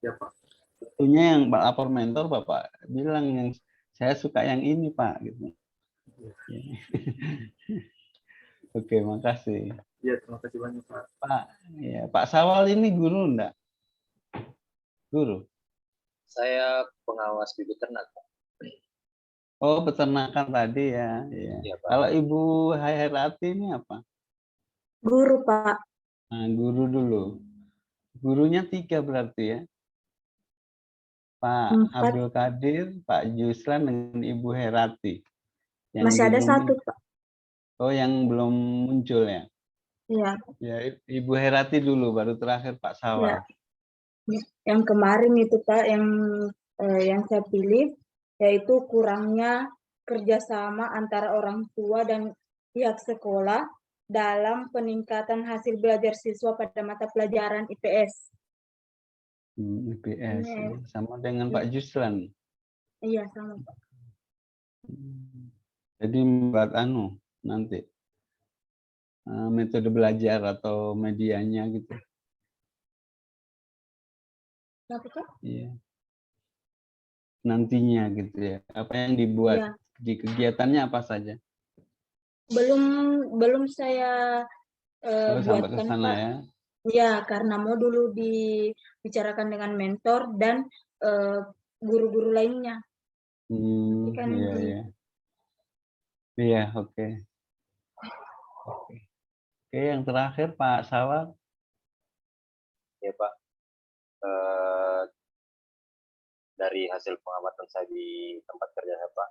ya Pak. Tentunya yang lapor mentor Bapak bilang yang saya suka yang ini Pak gitu. Ya. Oke, makasih. Ya, terima kasih banyak Pak. Pak, ya, Pak Sawal ini guru enggak? Guru. Saya pengawas bibit ternak, Pak. Oh, peternakan tadi ya. Ya. Iya, Pak. Kalau Ibu Hairati ini apa? Guru, Pak. Nah, guru dulu. Gurunya 3 berarti ya. Pak 4. Abdul Qadir, Pak Juslan, dengan Ibu Herati. Yang Masih ada belum 1, Pak. Oh, yang belum muncul ya? Iya. Ya, Ibu Herati dulu, baru terakhir Pak Sawal. Ya. Yang kemarin itu Pak, yang saya pilih, yaitu kurangnya kerjasama antara orang tua dan pihak sekolah dalam peningkatan hasil belajar siswa pada mata pelajaran IPS. IPS, Ini, ya. Sama dengan Pak Juslan. Iya, sama Pak. Jadi buat nanti metode belajar atau medianya gitu. Kenapa, Pak? Iya. Nantinya gitu ya. Apa yang dibuat Iya. di kegiatannya apa saja? Belum saya Kalau sampai ke buatkan sana Pak. ya. Ya, karena mau dulu dibicarakan dengan mentor dan guru-guru lainnya. Kan Iya, iya. Iya, oke. Oke, yang terakhir Pak Sawal. Ya, Pak. Dari hasil pengamatan saya di tempat kerja saya, Pak,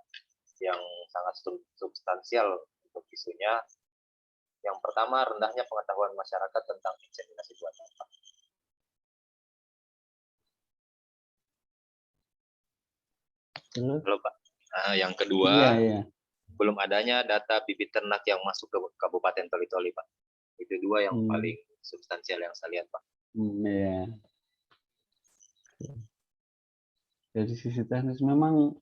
yang sangat substansial untuk isunya. Yang pertama, rendahnya pengetahuan masyarakat tentang inseminasi buatan, Pak. Halo, Pak. Nah, yang kedua, belum adanya data bibit ternak yang masuk ke Kabupaten Toli-Toli, Pak. Itu 2 yang paling substansial yang saya lihat, Pak. Iya. Dari sisi teknis memang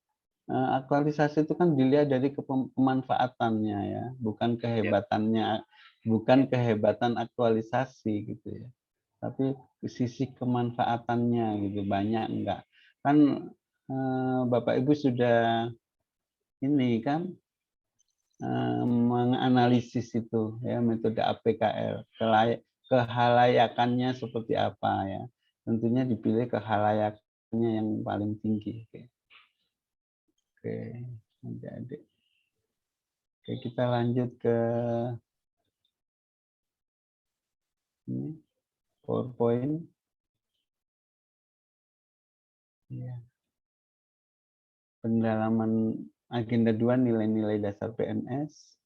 aktualisasi itu kan dilihat dari pemanfaatannya ya, bukan kehebatannya, bukan kehebatan aktualisasi gitu ya. Tapi sisi kemanfaatannya gitu, banyak enggak. Kan Bapak Ibu sudah ini kan menganalisis itu ya, metode APKL, kehalayakannya seperti apa ya. Tentunya dipilih kehalayakannya yang paling tinggi. Oke, adik-adik. Oke, kita lanjut ke ini, PowerPoint. Ya. Pendalaman agenda 2 nilai-nilai dasar PNS.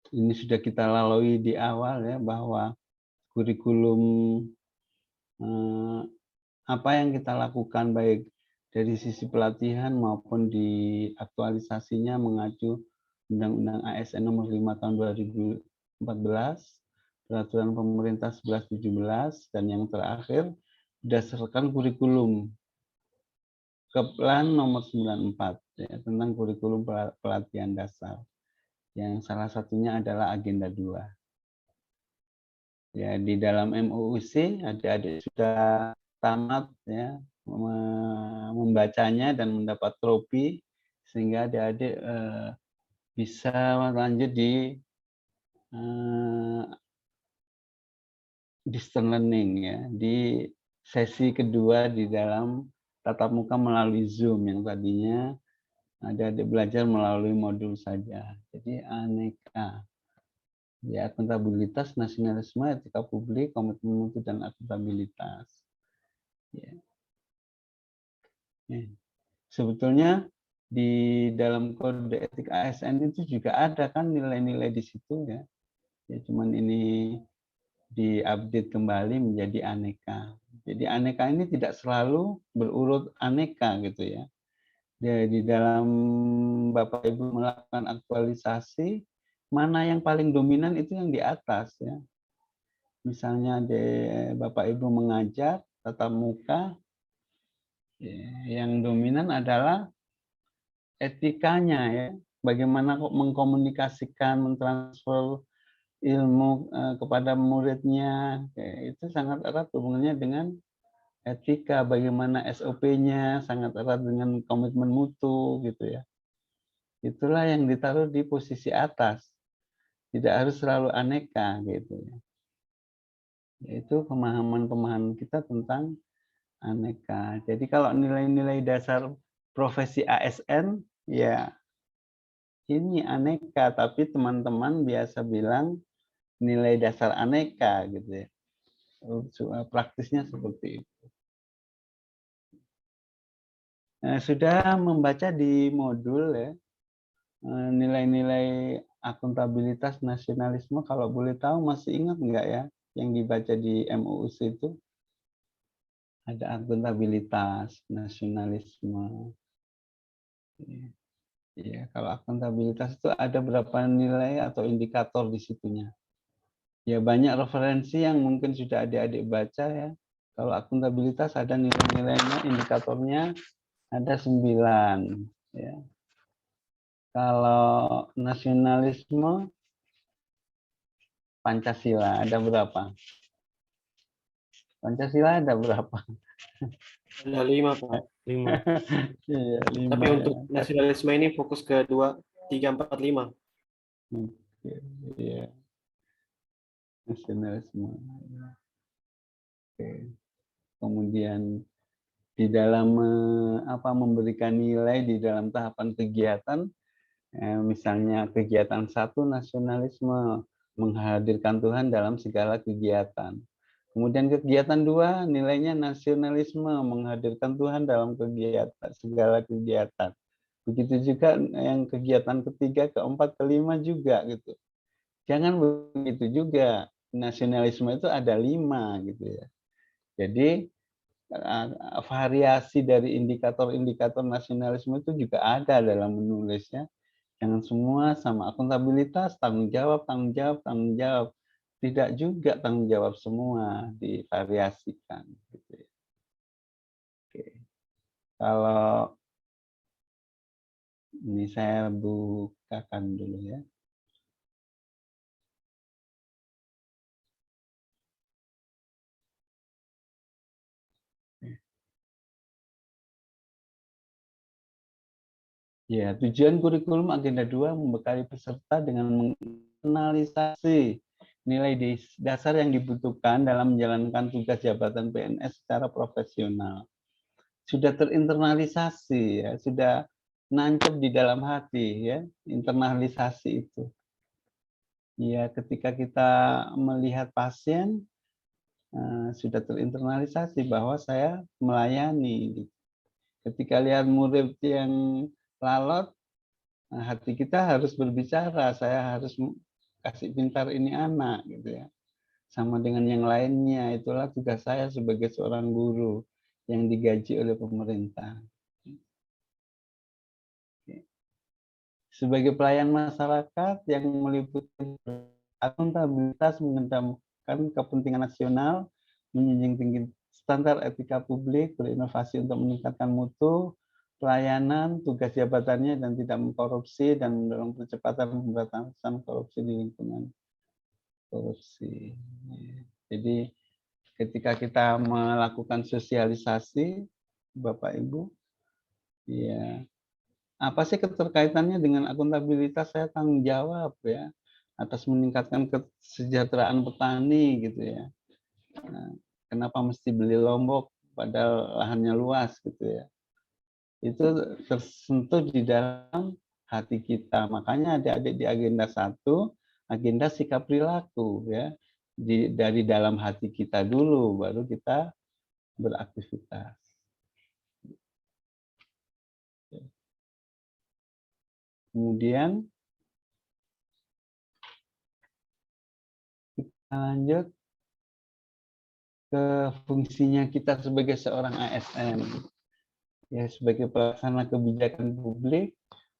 Ini sudah kita lalui di awal ya, bahwa kurikulum apa yang kita lakukan baik dari sisi pelatihan maupun di aktualisasinya mengacu Undang-Undang ASN Nomor 5 Tahun 2014, Peraturan Pemerintah 1117, dan yang terakhir berdasarkan kurikulum Keplan Nomor 94 ya, tentang kurikulum pelatihan dasar. Yang salah satunya adalah agenda 2. Ya, di dalam MUUC adik-adik sudah tamat ya membacanya dan mendapat trofi, sehingga adik-adik bisa lanjut di distance learning ya, di sesi kedua di dalam tatap muka melalui Zoom, yang tadinya adik-adik belajar melalui modul saja. Jadi aneka ya, akuntabilitas, nasionalisme, etika publik, komitmen mutu, dan akuntabilitas. Ya. Sebetulnya di dalam kode etik ASN itu juga ada kan nilai-nilai di situ ya. Ya cuman ini diupdate kembali menjadi aneka. Jadi aneka ini tidak selalu berurut aneka gitu ya. Jadi dalam Bapak Ibu melakukan aktualisasi, mana yang paling dominan itu yang di atas ya. Misalnya Bapak Ibu mengajar tatap muka, yang dominan adalah etikanya ya. Bagaimana kok mengkomunikasikan, mentransfer ilmu kepada muridnya, itu sangat erat hubungannya dengan etika, bagaimana SOP-nya sangat erat dengan komitmen mutu gitu ya. Itulah yang ditaruh di posisi atas. Tidak harus selalu aneka gitu ya. Itu pemahaman-pemahaman kita tentang aneka. Jadi kalau nilai-nilai dasar profesi ASN ya ini aneka, tapi teman-teman biasa bilang nilai dasar aneka gitu ya. Praktisnya seperti itu. Sudah membaca di modul ya, nilai-nilai akuntabilitas nasionalisme, kalau boleh tahu masih ingat enggak ya yang dibaca di MUUC itu? Ada akuntabilitas nasionalisme. Ya, kalau akuntabilitas itu ada berapa nilai atau indikator di situnya. Ya banyak referensi yang mungkin sudah adik-adik baca ya. Kalau akuntabilitas ada nilai-nilainya, indikatornya ada 9 ya. Kalau nasionalisme Pancasila ada berapa? Pancasila ada berapa? Ada 5, Pak. 5. Iya, 5. Tapi untuk nasionalisme ini fokus ke 2, 3, 4, 5. Iya. Nasionalisme. Oke. Kemudian di dalam memberikan nilai di dalam tahapan kegiatan, misalnya kegiatan 1 nasionalisme, menghadirkan Tuhan dalam segala kegiatan. Kemudian kegiatan 2 nilainya nasionalisme, menghadirkan Tuhan dalam kegiatan segala kegiatan. Begitu juga yang kegiatan ketiga, keempat, kelima juga gitu. Jangan begitu juga. Nasionalisme itu ada 5 gitu ya. Jadi variasi dari indikator-indikator nasionalisme itu juga ada dalam menulisnya. Jangan semua sama. Akuntabilitas, tanggung jawab, tanggung jawab, tanggung jawab. Tidak juga tanggung jawab semua, divariasikan. Gitu ya. Oke. Kalau ini saya bukakan dulu ya. Ya, tujuan kurikulum agenda 2 membekali peserta dengan menganalisasi nilai dasar yang dibutuhkan dalam menjalankan tugas jabatan PNS secara profesional. Sudah terinternalisasi ya, sudah nancep di dalam hati ya, internalisasi itu. Ya, ketika kita melihat pasien sudah terinternalisasi bahwa saya melayani. Ketika lihat murid yang lalot, hati kita harus berbicara, saya harus kasih pintar ini anak gitu ya. Sama dengan yang lainnya, itulah tugas saya sebagai seorang guru yang digaji oleh pemerintah. Sebagai pelayan masyarakat yang meliputi akuntabilitas, mengedepankan kepentingan nasional, menjunjung tinggi standar etika publik, berinovasi untuk meningkatkan mutu pelayanan, tugas jabatannya, dan tidak mengkorupsi, dan mendorong percepatan pemberantasan korupsi di lingkungan korupsi. Jadi ketika kita melakukan sosialisasi, Bapak Ibu, ya apa sih keterkaitannya dengan akuntabilitas? Saya tanggung jawab ya atas meningkatkan kesejahteraan petani gitu ya. Nah, kenapa mesti beli lombok padahal lahannya luas gitu ya? Itu tersentuh di dalam hati kita. Makanya adik-adik di agenda 1, agenda sikap perilaku ya. Dari dalam hati kita dulu baru kita beraktivitas. Kemudian kita lanjut ke fungsinya kita sebagai seorang ASN. ya sebagai pelaksana kebijakan publik,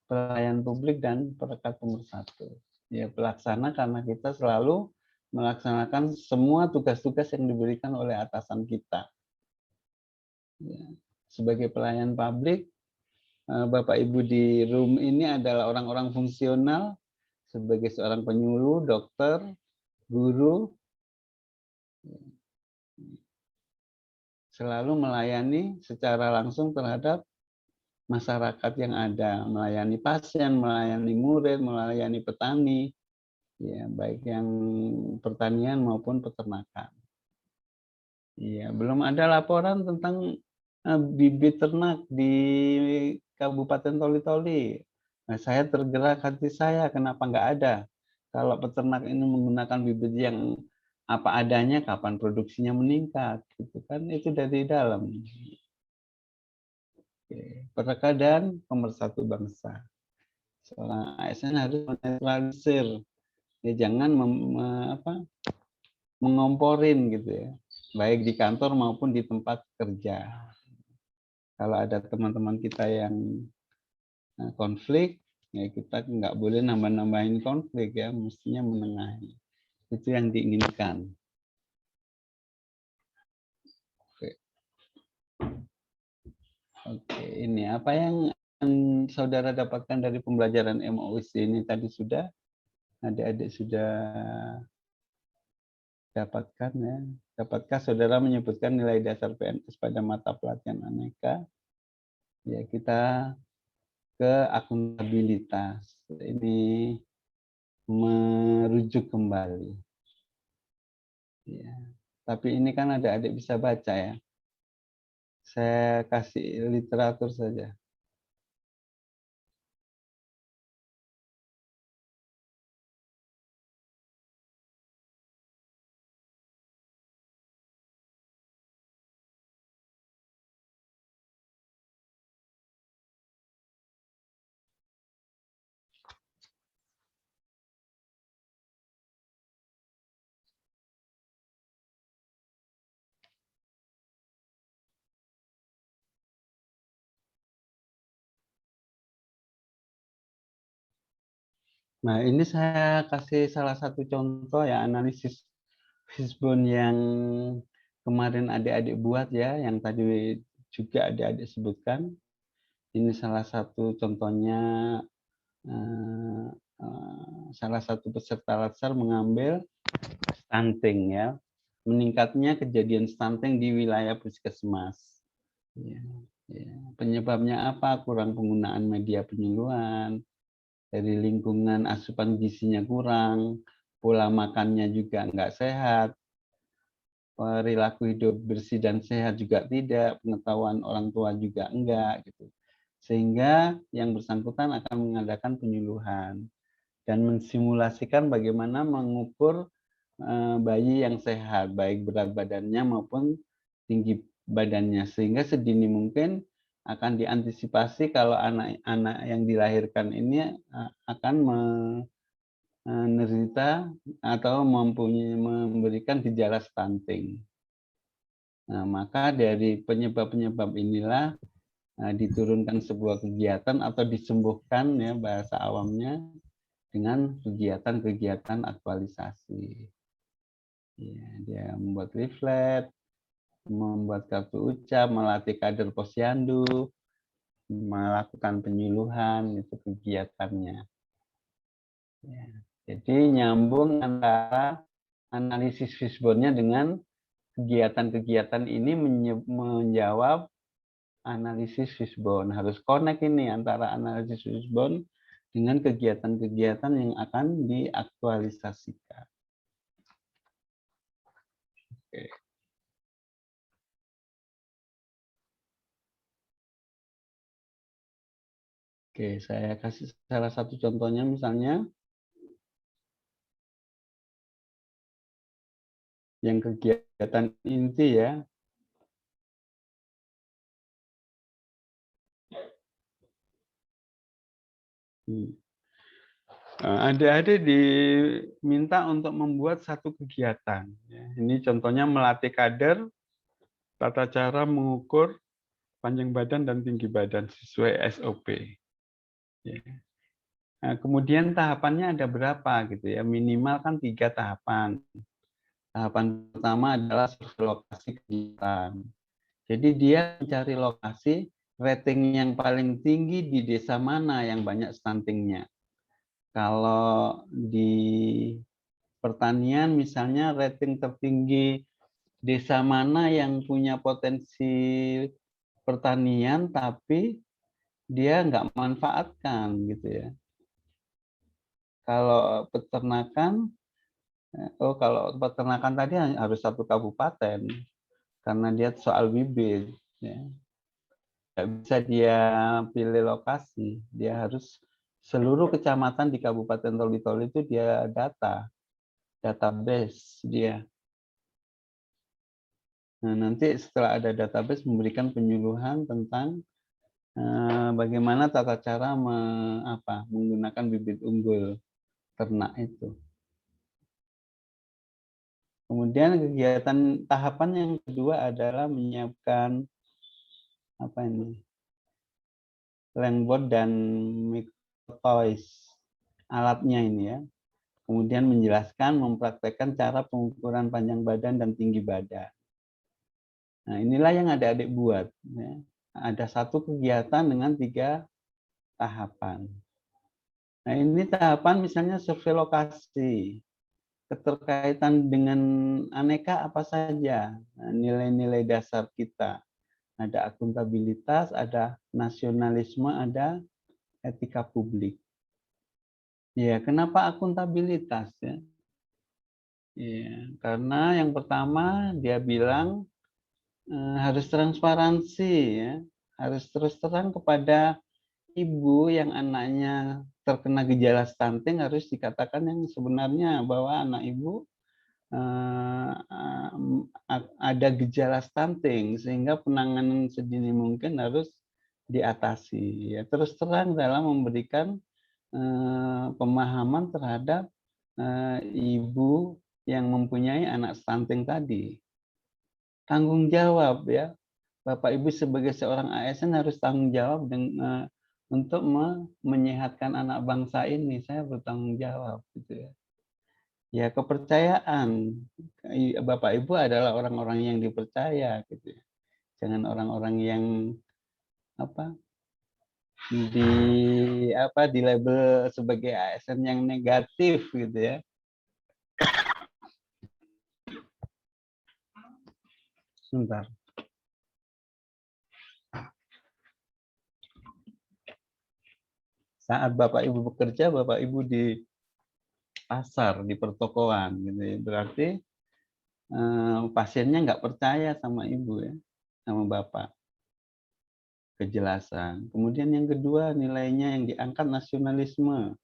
pelayan publik, dan perekat pemersatu. Ya pelaksana karena kita selalu melaksanakan semua tugas-tugas yang diberikan oleh atasan kita. Ya. Sebagai pelayan publik, Bapak Ibu di room ini adalah orang-orang fungsional sebagai seorang penyuluh, dokter, guru, selalu melayani secara langsung terhadap masyarakat yang ada, melayani pasien, melayani murid, melayani petani, ya baik yang pertanian maupun peternakan. Ya, belum ada laporan tentang bibit ternak di Kabupaten Toli-Toli. Nah, saya tergerak hati saya, kenapa nggak ada? Kalau peternak ini menggunakan bibit yang apa adanya, kapan produksinya meningkat, gitu kan? Itu dari dalam. Perekat dan pemersatu bangsa. Seorang ASN harus menetralisir, ya jangan mengomporin gitu ya, baik di kantor maupun di tempat kerja. Kalau ada teman-teman kita yang konflik, ya kita nggak boleh nambah-nambahin konflik ya, mestinya menengahi. Itu yang diinginkan. Oke, ini apa yang saudara dapatkan dari pembelajaran MOIC ini tadi sudah, adik-adik sudah dapatkan ya. Dapatkah saudara menyebutkan nilai dasar PNS pada mata pelatihan aneka? Ya, kita ke akuntabilitas. Ini merujuk kembali. Ya. Tapi ini kan adik-adik bisa baca ya. Saya kasih literatur saja. Nah, ini saya kasih salah satu contoh ya, analisis Fishbone yang kemarin adik-adik buat ya, yang tadi juga adik-adik sebutkan. Ini salah satu contohnya, salah satu peserta latsar mengambil stunting ya, meningkatnya kejadian stunting di wilayah puskesmas. Ya, ya. Penyebabnya apa? Kurang penggunaan media penyuluhan, dari lingkungan asupan gizinya kurang, pola makannya juga nggak sehat, perilaku hidup bersih dan sehat juga tidak, pengetahuan orang tua juga enggak gitu. Sehingga yang bersangkutan akan mengadakan penyuluhan dan mensimulasikan bagaimana mengukur bayi yang sehat, baik berat badannya maupun tinggi badannya, sehingga sedini mungkin akan diantisipasi kalau anak-anak yang dilahirkan ini akan menderita atau memberikan gejala stunting. Nah, maka dari penyebab-penyebab inilah diturunkan sebuah kegiatan atau disembuhkan ya bahasa awamnya dengan kegiatan-kegiatan aktualisasi. Ya, dia membuat leaflet, membuat kartu ucap, melatih kader posyandu, melakukan penyuluhan, itu kegiatannya. Ya, jadi nyambung antara analisis Fishbone-nya dengan kegiatan-kegiatan ini menjawab analisis Fishbone. Harus connect ini antara analisis Fishbone dengan kegiatan-kegiatan yang akan diaktualisasikan. Oke. Oke, saya kasih salah satu contohnya misalnya yang kegiatan inti ya. Adik-adik diminta untuk membuat satu kegiatan. Ini contohnya melatih kader, tata cara mengukur panjang badan dan tinggi badan sesuai SOP. Ya. Nah, kemudian tahapannya ada berapa gitu ya? Minimal kan 3 tahapan. Tahapan pertama adalah survei lokasi kegiatan. Jadi dia mencari lokasi rating yang paling tinggi di desa mana yang banyak stuntingnya. Kalau di pertanian misalnya rating tertinggi desa mana yang punya potensi pertanian tapi dia nggak manfaatkan gitu ya. Kalau peternakan, kalau peternakan tadi harus 1 kabupaten karena dia soal bibit. Ya. Nggak bisa dia pilih lokasi, dia harus seluruh kecamatan di Kabupaten Toli-Toli itu dia database dia. Nah, nanti setelah ada database memberikan penyuluhan tentang bagaimana tata cara menggunakan bibit unggul ternak itu. Kemudian kegiatan tahapan yang kedua adalah menyiapkan landboard dan microtoys alatnya ini ya. Kemudian menjelaskan, mempraktekkan cara pengukuran panjang badan dan tinggi badan. Nah, inilah yang adik-adik buat. Ya. Ada 1 kegiatan dengan 3 tahapan. Nah, ini tahapan misalnya survei lokasi. Keterkaitan dengan aneka apa saja. Nah, nilai-nilai dasar kita. Ada akuntabilitas, ada nasionalisme, ada etika publik. Ya, kenapa akuntabilitas ya? Ya, karena yang pertama dia bilang harus transparansi ya, harus terus terang kepada ibu yang anaknya terkena gejala stunting, harus dikatakan yang sebenarnya bahwa anak ibu ada gejala stunting sehingga penanganan sedini mungkin harus diatasi ya, terus terang dalam memberikan pemahaman terhadap ibu yang mempunyai anak stunting tadi. Tanggung jawab ya, Bapak Ibu sebagai seorang ASN harus tanggung jawab untuk menyehatkan anak bangsa ini. Saya bertanggung jawab gitu ya. Ya, kepercayaan Bapak Ibu adalah orang-orang yang dipercaya gitu ya. Jangan orang-orang yang di label sebagai ASN yang negatif gitu ya. Sebentar. Saat Bapak Ibu bekerja, Bapak Ibu di pasar, di pertokoan gitu ya. Berarti pasiennya nggak percaya sama ibu ya, sama bapak. Kejelasan. Kemudian yang kedua, nilainya yang diangkat nasionalisme.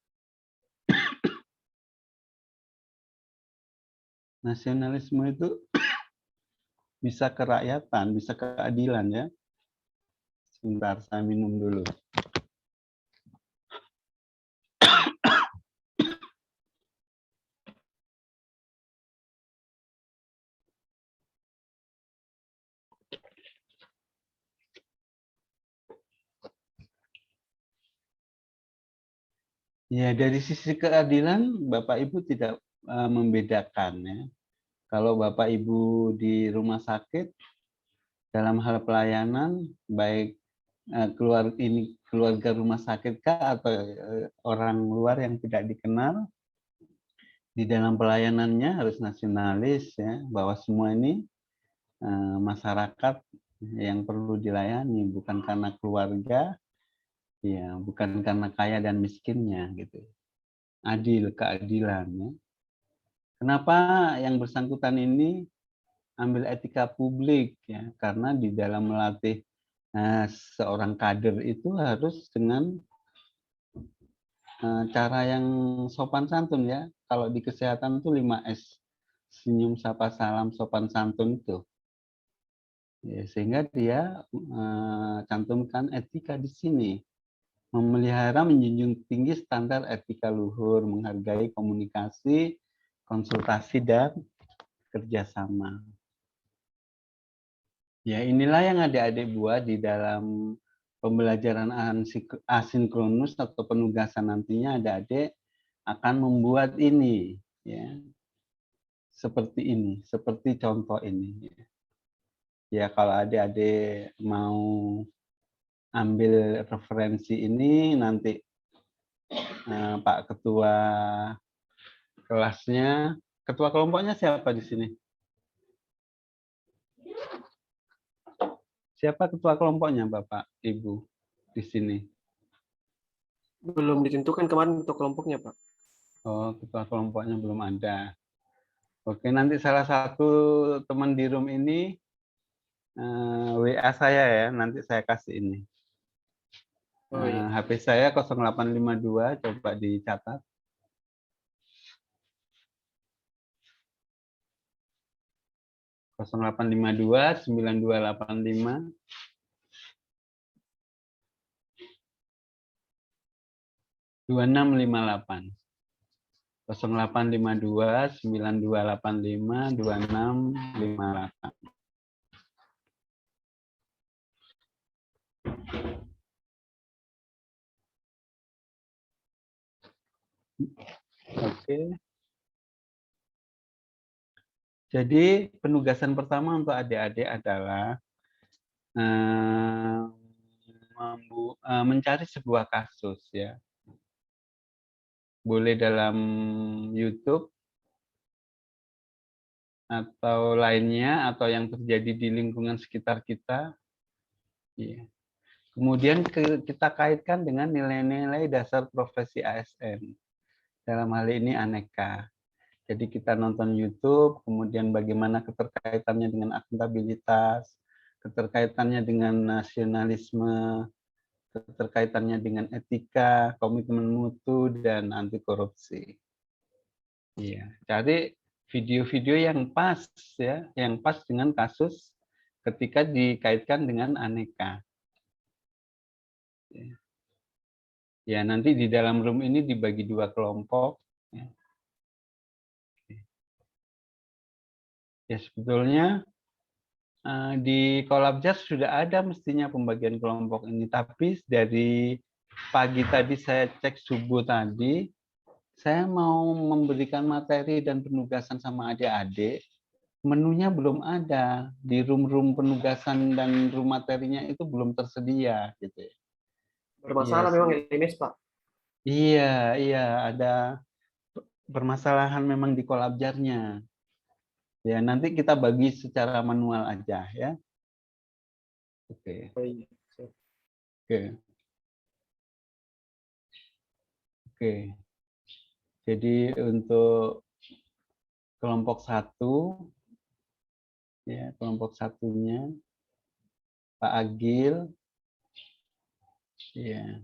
Nasionalisme itu bisa kerakyatan, bisa keadilan ya. Sebentar, saya minum dulu. Ya, dari sisi keadilan, Bapak Ibu tidak membedakan ya. Kalau Bapak Ibu di rumah sakit, dalam hal pelayanan, baik keluarga rumah sakit kah atau orang luar yang tidak dikenal, di dalam pelayanannya harus nasionalis ya, bahwa semua ini masyarakat yang perlu dilayani, bukan karena keluarga, ya, bukan karena kaya dan miskinnya gitu. Adil, keadilan ya. Kenapa yang bersangkutan ini ambil etika publik ya? Karena di dalam melatih seorang kader itu harus dengan cara yang sopan santun ya. Kalau di kesehatan itu 5S. Senyum, sapa, salam, sopan santun itu. Ya, sehingga dia cantumkan etika di sini. Memelihara, menjunjung tinggi standar etika luhur, menghargai komunikasi, konsultasi, dan kerjasama. Ya, inilah yang adik-adik buat di dalam pembelajaran asinkronus atau penugasan nantinya adik-adik akan membuat ini, ya, seperti ini, seperti contoh ini. Ya, kalau adik-adik mau ambil referensi ini nanti Pak Ketua kelasnya, Ketua kelompoknya siapa di sini? Siapa ketua kelompoknya, Bapak, Ibu, di sini? Belum ditentukan kemarin untuk kelompoknya, Pak. Oh, ketua kelompoknya belum ada. Oke, nanti salah satu teman di room ini WA saya ya, nanti saya kasih ini. Oh, iya. HP saya 0852, coba dicatat. (0852) 9285 2658. 0852 9285 2658. Oke. Jadi penugasan pertama untuk adik-adik adalah mencari sebuah kasus, ya. Boleh dalam YouTube atau lainnya, atau yang terjadi di lingkungan sekitar kita. Ya. Kemudian kita kaitkan dengan nilai-nilai dasar profesi ASN. Dalam hal ini aneka. Jadi kita nonton YouTube, kemudian bagaimana keterkaitannya dengan akuntabilitas, keterkaitannya dengan nasionalisme, keterkaitannya dengan etika, komitmen mutu, dan anti korupsi. Iya, cari video-video yang pas ya, yang pas dengan kasus ketika dikaitkan dengan aneka. Ya, nanti di dalam room ini dibagi 2 kelompok. Ya, sebetulnya di Kolabjas sudah ada mestinya pembagian kelompok ini, tapi dari pagi tadi saya cek subuh tadi, saya mau memberikan materi dan penugasan sama adik-adik, menunya belum ada. Di room-room penugasan dan room materinya itu belum tersedia, gitu. Bermasalah Iya, memang LMS, Pak. Iya, ada permasalahan memang di Kolabjarnya. Ya, nanti kita bagi secara manual aja ya. Oke. Oke. Oke. Jadi untuk kelompok 1 ya, kelompok satunya Pak Agil, ya,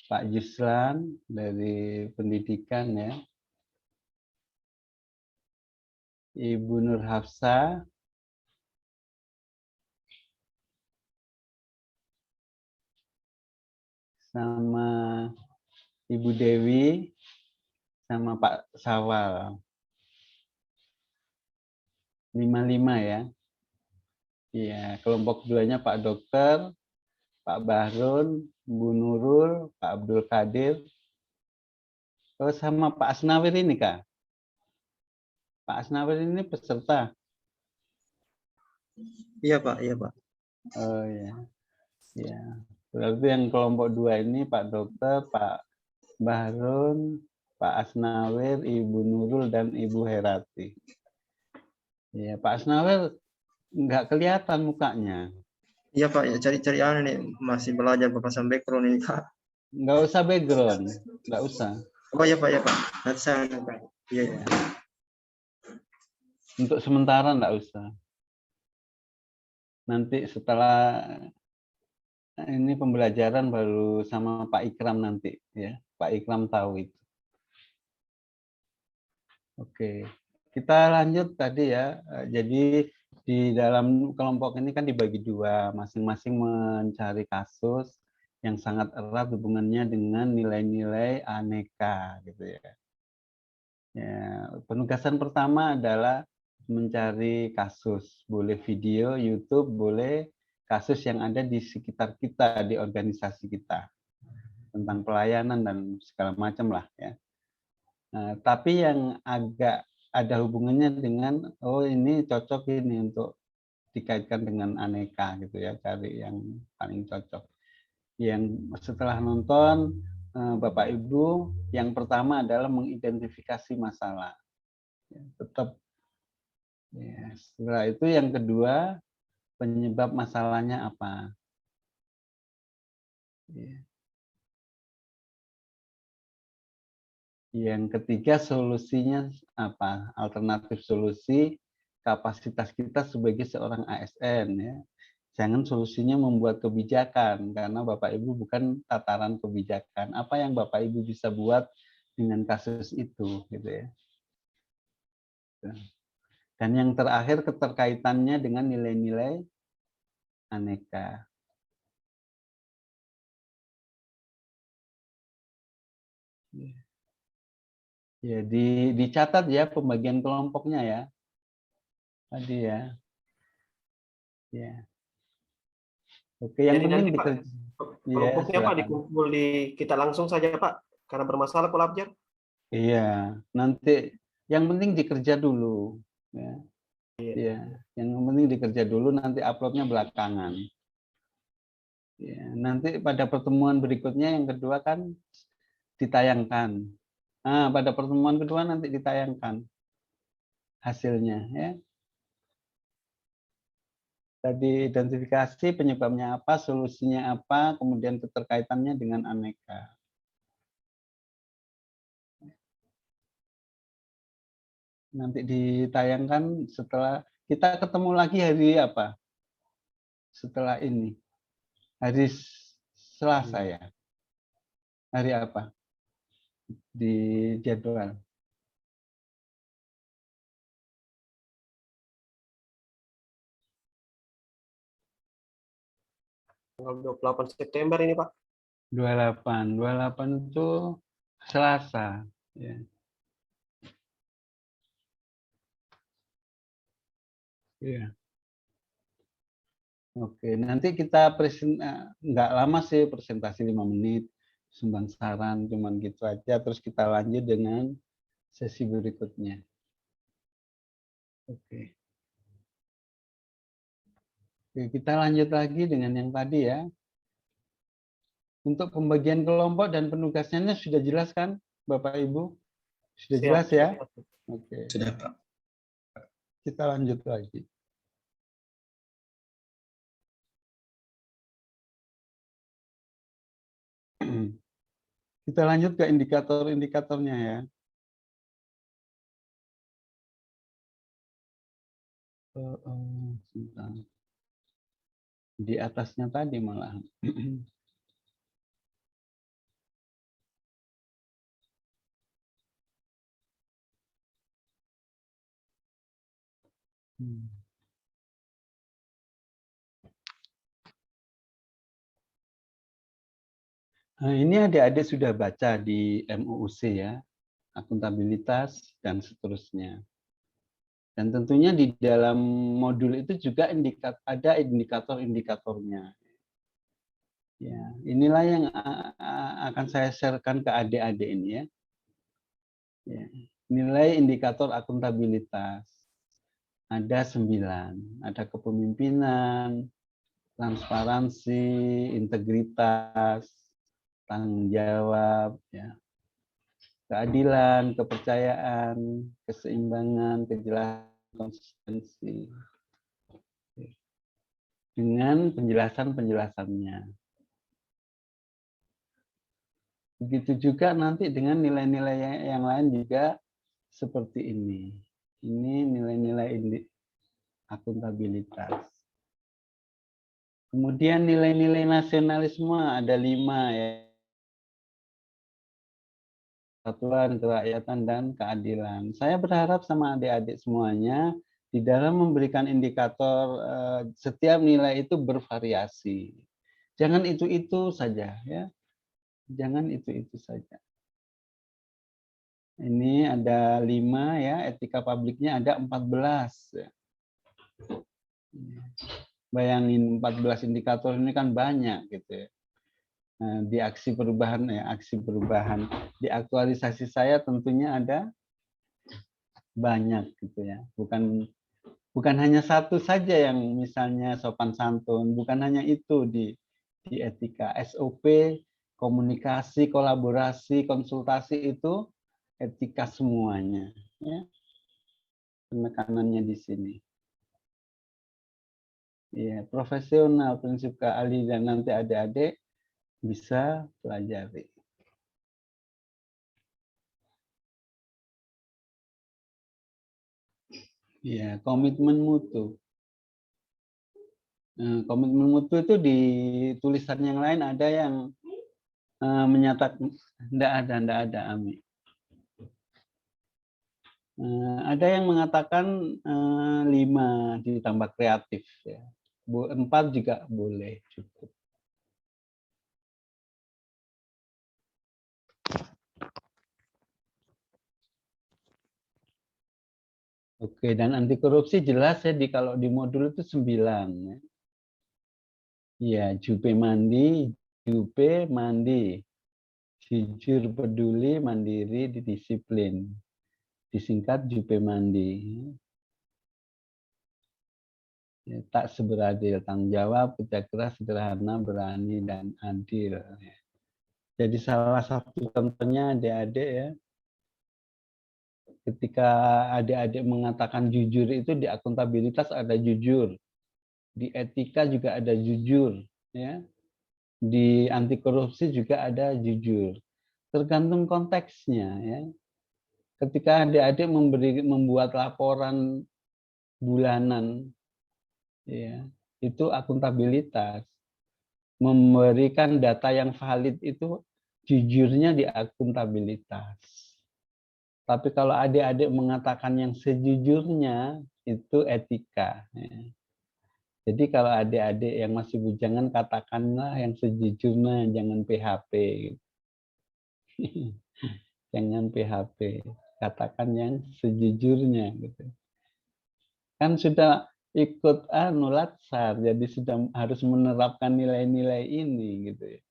Pak Juslan dari pendidikan ya, Ibu Nur Hafsa, sama Ibu Dewi, sama Pak Sawal. 55 ya. Iya, kelompok 2-nya Pak Dokter, Pak Bahrun, Bu Nurul, Pak Abdul Qadir. Oh, sama Pak Asnawir ini, Kak. Pak Asnawir ini peserta. Iya, Pak. Iya, Pak. Oh, ya. Ya. Berarti yang kelompok 2 ini Pak Dokter, Pak Bahrun, Pak Asnawir, Ibu Nurul, dan Ibu Herati. Ya, Pak Asnawir nggak kelihatan mukanya. Iya, Pak. Ya, cari-cari nih. Masih belajar pasang background ini, Pak. Nggak usah background. Nggak usah. Oh, ya, Pak. Ya, Pak. Nanti saya, Pak. Iya, ya. Untuk sementara nggak usah. Nanti setelah ini pembelajaran baru sama Pak Ikram nanti. Ya, Pak Ikram tahu itu. Oke. Kita lanjut tadi ya. Jadi di dalam kelompok ini kan dibagi 2, masing-masing mencari kasus yang sangat erat hubungannya dengan nilai-nilai aneka gitu ya. Ya, penugasan pertama adalah mencari kasus, boleh video, YouTube, boleh kasus yang ada di sekitar kita, di organisasi kita, tentang pelayanan dan segala macam lah ya. Nah, tapi yang agak ada hubungannya dengan, oh ini cocok ini untuk dikaitkan dengan aneka gitu ya, cari yang paling cocok. Yang setelah nonton, Bapak Ibu, yang pertama adalah mengidentifikasi masalah. Ya, tetap. Ya, setelah itu yang kedua, penyebab masalahnya apa. Ya. Yang ketiga, solusinya apa? Alternatif solusi, kapasitas kita sebagai seorang ASN ya. Jangan solusinya membuat kebijakan, karena Bapak Ibu bukan tataran kebijakan. Apa yang Bapak Ibu bisa buat dengan kasus itu, gitu ya. Dan yang terakhir, keterkaitannya dengan nilai-nilai aneka. Ya, dicatat ya pembagian kelompoknya ya. Tadi ya. Ya. Oke, yang Jadi penting nanti Pak, kelompoknya Pak dikumpul di kita langsung saja Pak, karena bermasalah kalau Abjar. Iya, nanti yang penting dikerja dulu. Ya. Iya, yang penting dikerja dulu, nanti uploadnya belakangan. Ya, nanti pada pertemuan berikutnya yang kedua kan ditayangkan. Nah, pada pertemuan kedua nanti ditayangkan hasilnya ya. Tadi identifikasi penyebabnya apa, solusinya apa, kemudian keterkaitannya dengan aneka. Nanti ditayangkan setelah kita ketemu lagi hari apa? Setelah ini. Hari Selasa ya. Hari apa? Di jadwal. Tanggal 28 September ini Pak. 28 itu Selasa. Ya. Iya. Oke, nanti kita nggak lama sih, presentasi 5 menit, sumbang saran, cuman gitu aja, terus kita lanjut dengan sesi berikutnya. Oke. Oke, kita lanjut lagi dengan yang tadi ya. Untuk pembagian kelompok dan penugasannya sudah jelas kan, Bapak Ibu? Sudah jelas ya? Oke. Sudah, Pak. Kita lanjut lagi. Kita lanjut ke indikator-indikatornya ya. Di atasnya tadi malah. Nah, ini adik-adik sudah baca di MUUC ya, akuntabilitas dan seterusnya. Dan tentunya di dalam modul itu juga ada indikator-indikatornya. Ya, inilah yang akan saya sharekan ke adik-adik ini ya. Ya. Nilai indikator akuntabilitas. Ada 9. Ada kepemimpinan, transparansi, integritas, tanggung jawab, ya, keadilan, kepercayaan, keseimbangan, kejelasan, konsistensi. Dengan penjelasan-penjelasannya. Begitu juga nanti dengan nilai-nilai yang lain juga seperti ini. Ini nilai-nilai akuntabilitas. Kemudian nilai-nilai nasionalisme ada 5 ya. Persatuan, kerakyatan, dan keadilan. Saya berharap sama adik-adik semuanya di dalam memberikan indikator setiap nilai itu bervariasi. Jangan itu-itu saja ya. Jangan itu-itu saja. Ini ada 5 ya, etika publiknya ada 14. Bayangin 14 indikator ini kan banyak gitu ya. Nah, di aksi perubahan di aktualisasi saya tentunya ada banyak gitu ya. Bukan hanya satu saja yang misalnya sopan santun, bukan hanya itu di etika, SOP, komunikasi, kolaborasi, konsultasi itu etika semuanya ya. Penekanannya di sini. Ya, profesional, prinsip keahlian, dan nanti adik-adik bisa pelajari. Ya, komitmen mutu. Nah, komitmen mutu itu di tulisan yang lain ada yang menyatakan enggak ada, Ami. Ada yang mengatakan 5 ditambah kreatif ya. 4 juga boleh, cukup. Oke, dan anti korupsi jelas ya kalau di modul itu 9 ya. Ya, Jupe mandi, jujur, peduli, mandiri, disiplin. Disingkat Jupe mandi. Ya, tak seberadil, tanggung jawab, kerja keras, sederhana, berani, dan adil. Jadi salah satu contohnya adik-adik ya, ketika adik-adik mengatakan jujur itu di akuntabilitas ada jujur, di etika juga ada jujur, ya, di anti korupsi juga ada jujur. Tergantung konteksnya ya. Ketika adik-adik membuat laporan bulanan, ya, itu akuntabilitas. Memberikan data yang valid itu jujurnya di akuntabilitas. Tapi kalau adik-adik mengatakan yang sejujurnya itu etika. Ya. Jadi kalau adik-adik yang masih bujangan katakanlah yang sejujurnya, jangan PHP. Jangan PHP. Katakan yang sejujurnya gitu. Kan sudah ikut latsar, jadi sudah harus menerapkan nilai-nilai ini gitu ya.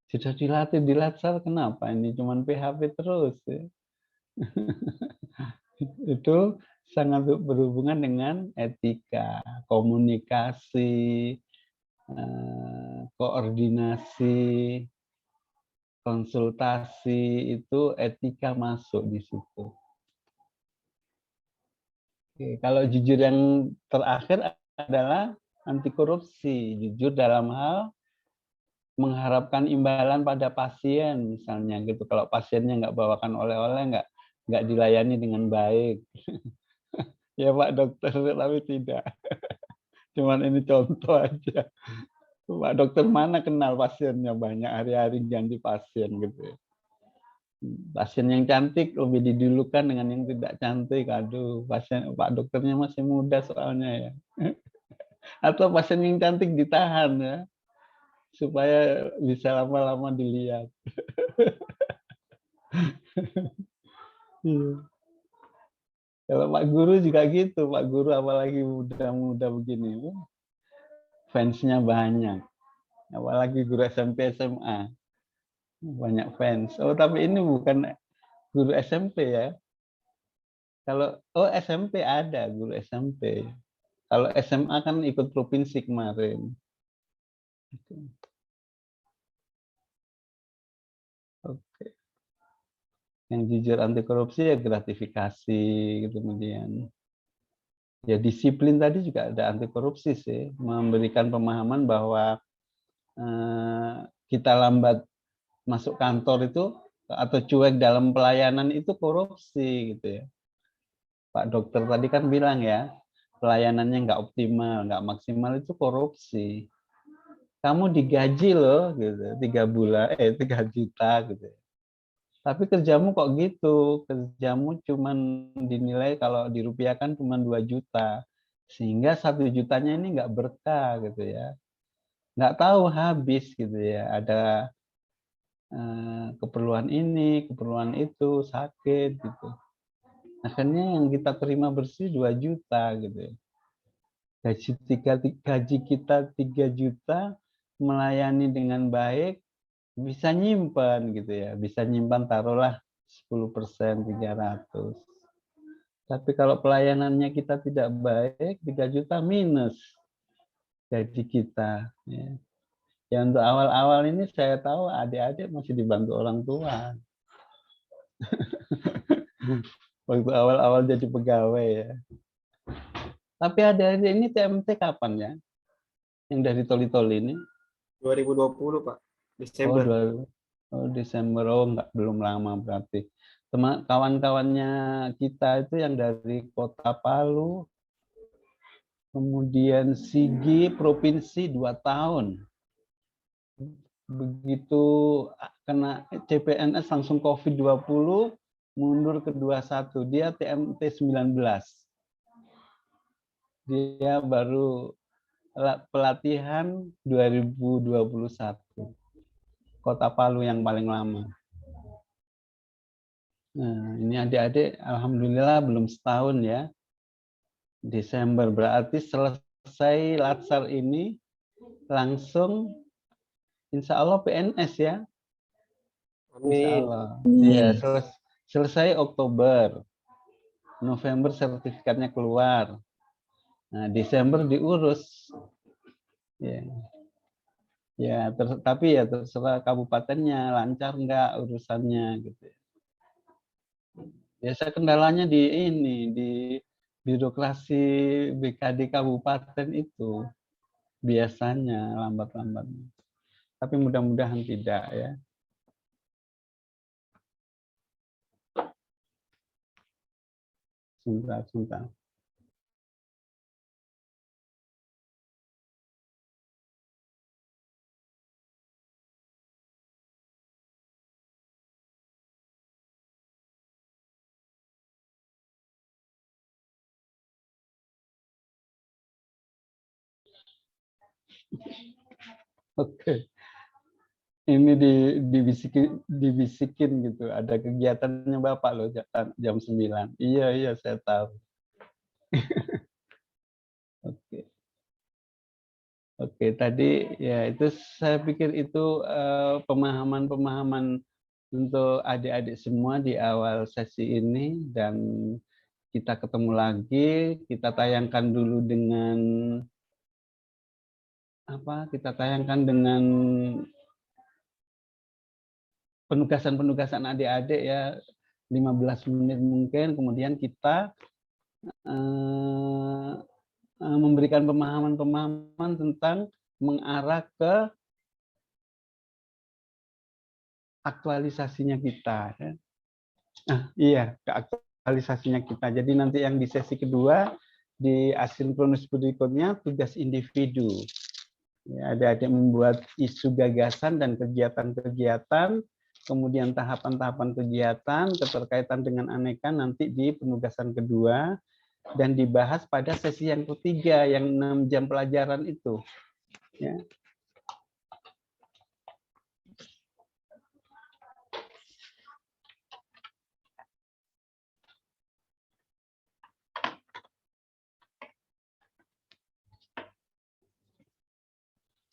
Sudah dilatih di latsar, kenapa ini cuman PHP terus ya? Itu sangat berhubungan dengan etika, komunikasi, koordinasi, konsultasi, itu etika masuk di situ. Oke, kalau jujur yang terakhir adalah anti korupsi, jujur dalam hal mengharapkan imbalan pada pasien misalnya gitu. Kalau pasiennya nggak bawakan oleh-oleh, nggak dilayani dengan baik. Ya Pak Dokter, tapi tidak. Cuman ini contoh aja. Pak Dokter mana kenal pasiennya banyak, hari-hari ganti pasien gitu. Pasien yang cantik lebih didulukan dengan yang tidak cantik. Aduh, pasien Pak Dokternya masih muda soalnya ya. Atau pasien yang cantik ditahan ya, supaya bisa lama-lama dilihat. Kalau Pak Guru juga gitu, Pak Guru apalagi muda-muda begini, fansnya banyak. Apalagi guru SMP SMA, banyak fans. Oh tapi ini bukan guru SMP ya. Kalau SMP ada guru SMP. Kalau SMA kan ikut provinsi kemarin. Oke. Yang jujur anti korupsi ya gratifikasi, kemudian ya disiplin tadi juga ada anti korupsi sih, memberikan pemahaman bahwa kita lambat masuk kantor itu atau cuek dalam pelayanan itu korupsi gitu ya. Pak Dokter tadi kan bilang ya, pelayanannya nggak optimal, nggak maksimal itu korupsi. Kamu digaji loh gitu, 3 juta gitu. Tapi kerjamu kok gitu, kerjamu cuman dinilai kalau dirupiahkan cuma 2 juta. Sehingga 1 jutanya ini nggak berkah gitu ya. Nggak tahu habis gitu ya. Ada keperluan ini, keperluan itu, sakit gitu. Akhirnya yang kita terima bersih 2 juta gitu ya. Gaji kita 3 juta, melayani dengan baik, bisa nyimpan gitu ya. Bisa nyimpan taruhlah 10%, 300. Tapi kalau pelayanannya kita tidak baik, 3 juta minus gaji kita. Ya. Ya untuk awal-awal ini saya tahu adik-adik masih dibantu orang tua. Waktu awal-awal jadi pegawai ya. Tapi adik-adik ini TMT kapan ya? Yang dari Toli-Toli ini? 2020 Pak, Desember. Desember, belum lama berarti. Kawan-kawannya kita itu yang dari Kota Palu, kemudian Sigi, Provinsi 2 tahun. Begitu kena CPNS langsung COVID-20, mundur ke 21. Dia TMT 19. Dia baru pelatihan 2021. Kota Palu yang paling lama. Nah, ini adik-adik alhamdulillah belum setahun ya. Desember berarti selesai latsar ini langsung insya Allah PNS ya. Insya Allah. Ya, selesai Oktober. November sertifikatnya keluar. Nah, Desember diurus. Ya. Ya, tapi ya terserah kabupatennya lancar enggak urusannya gitu. Biasa kendalanya di birokrasi BKD kabupaten itu biasanya lambat-lambat. Tapi mudah-mudahan tidak ya. Sebentar. Oke. Ini dibisikin gitu. Ada kegiatannya Bapak loh jam 9. Iya, saya tahu. Oke, tadi ya itu saya pikir itu pemahaman-pemahaman untuk adik-adik semua di awal sesi ini, dan kita ketemu lagi, kita tayangkan dulu dengan penugasan adik-adik ya, 15 menit mungkin, kemudian kita memberikan pemahaman-pemahaman tentang mengarah ke aktualisasinya kita. Ke aktualisasinya kita. Jadi nanti yang di sesi kedua, di asinkronus berikutnya, tugas individu. Ya, adik-adik membuat isu gagasan dan kegiatan-kegiatan, kemudian tahapan-tahapan kegiatan, keterkaitan dengan aneka nanti di penugasan kedua, dan dibahas pada sesi yang ketiga, yang 6 jam pelajaran itu. Ya.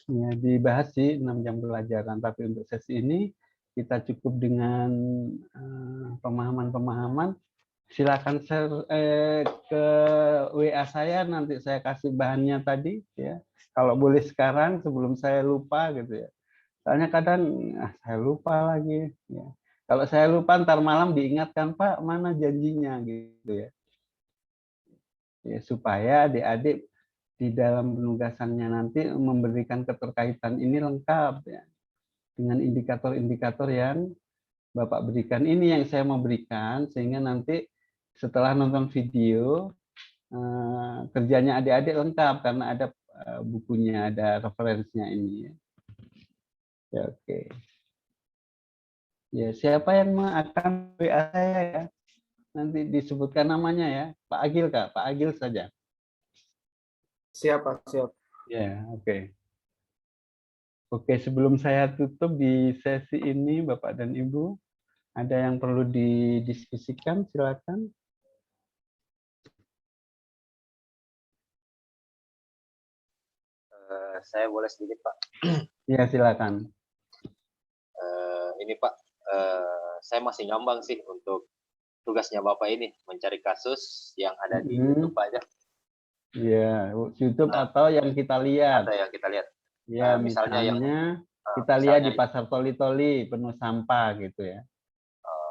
Ya, dibahas sih 6 jam pelajaran, tapi untuk sesi ini kita cukup dengan pemahaman-pemahaman. Silakan share ke WA saya, nanti saya kasih bahannya tadi ya. Kalau boleh sekarang sebelum saya lupa gitu ya. Soalnya kadang saya lupa lagi ya. Kalau saya lupa ntar malam diingatkan, Pak, mana janjinya gitu ya. Ya supaya adik-adik di dalam penugasannya nanti memberikan keterkaitan ini lengkap ya. Dengan indikator-indikator yang Bapak berikan. Ini yang saya mau berikan, sehingga nanti setelah nonton video, kerjanya adik-adik lengkap karena ada bukunya, ada referensinya ini. Ya, oke. Ya, siapa yang akan WA saya ya? Nanti disebutkan namanya ya. Pak Agil, Kak. Pak Agil saja. Siap, Pak. Siap. Ya, oke. Oke, sebelum saya tutup di sesi ini, Bapak dan Ibu, ada yang perlu didiskusikan, silakan. Saya boleh sedikit, Pak? Ya, silakan. Ini Pak, saya masih ngambang sih untuk tugasnya Bapak ini, mencari kasus yang ada di YouTube aja. Ya, YouTube atau yang kita lihat. Ada yang kita lihat. Ya, misalnya yang kita lihat di pasar toli-toli penuh sampah gitu ya.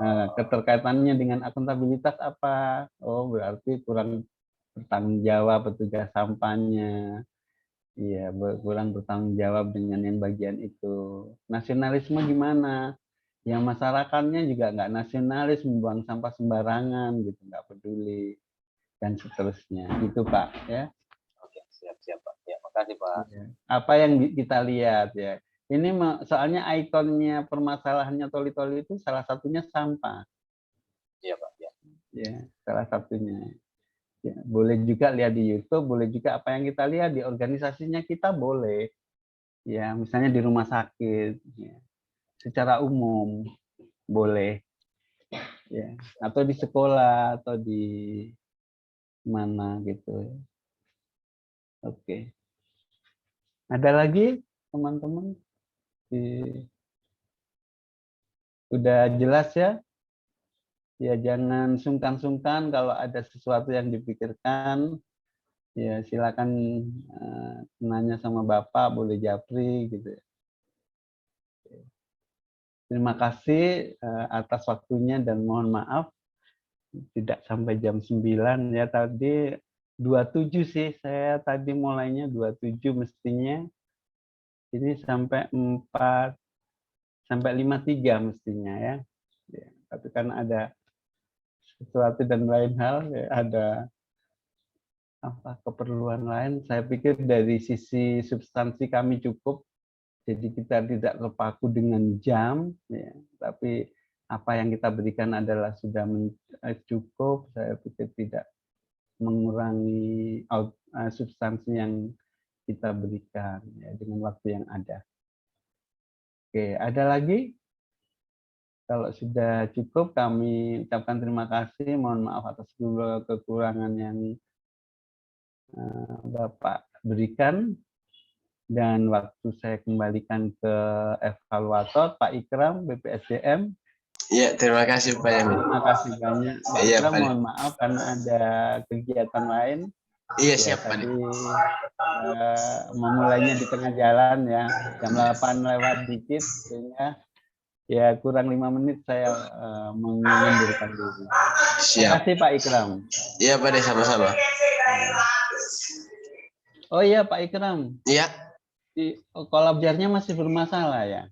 Nah, keterkaitannya dengan akuntabilitas apa? Oh, berarti kurang bertanggung jawab petugas sampahnya. Iya, kurang bertanggung jawab dengan yang bagian itu. Nasionalisme gimana? Yang masyarakatnya juga nggak nasionalis, membuang sampah sembarangan gitu, nggak peduli dan seterusnya. Gitu Pak ya. Oke, siap Pak. Ya, makasih Pak. Apa yang kita lihat ya? Ini soalnya ikonnya permasalahannya toli-toli itu salah satunya sampah. Iya Pak. Ya. Ya, salah satunya. Ya, boleh juga lihat di YouTube, boleh juga apa yang kita lihat di organisasinya kita boleh. Ya, misalnya di rumah sakit, ya. Secara umum boleh. Ya, atau di sekolah atau di mana gitu. Oke. Ada lagi teman-teman? Udah jelas ya? Ya jangan sungkan-sungkan kalau ada sesuatu yang dipikirkan, ya silakan nanya sama Bapak, boleh japri gitu. Terima kasih atas waktunya dan mohon maaf tidak sampai jam 9 ya, tadi 27 sih saya tadi mulainya 27 mestinya. Ini sampai 4 sampai 53 mestinya ya. Ya, tapi kan ada sesuatu dan lain hal, ya, ada apa keperluan lain. Saya pikir dari sisi substansi kami cukup, jadi kita tidak terpaku dengan jam, ya. Tapi apa yang kita berikan adalah sudah cukup. Saya pikir tidak mengurangi substansi yang kita berikan ya, dengan waktu yang ada. Oke, ada lagi? Kalau sudah cukup, kami ucapkan terima kasih. Mohon maaf atas kekurangan yang Bapak berikan. Dan waktu saya kembalikan ke evaluator, Pak Ikram, BPSDM. Iya, terima kasih Pak Yamin. Terima kasih banyak. Pak Ikram, mohon maaf karena ada kegiatan lain. Iya, siap Pak. Tadi memulainya di tengah jalan ya, jam 8 lewat dikit, sehingga ya kurang 5 menit saya mengundurkan diri. Siap. Terima kasih Pak Ikram. Iya Pak, sama-sama. Oh iya Pak Ikram. Iya. Kolabjarnya masih bermasalah ya?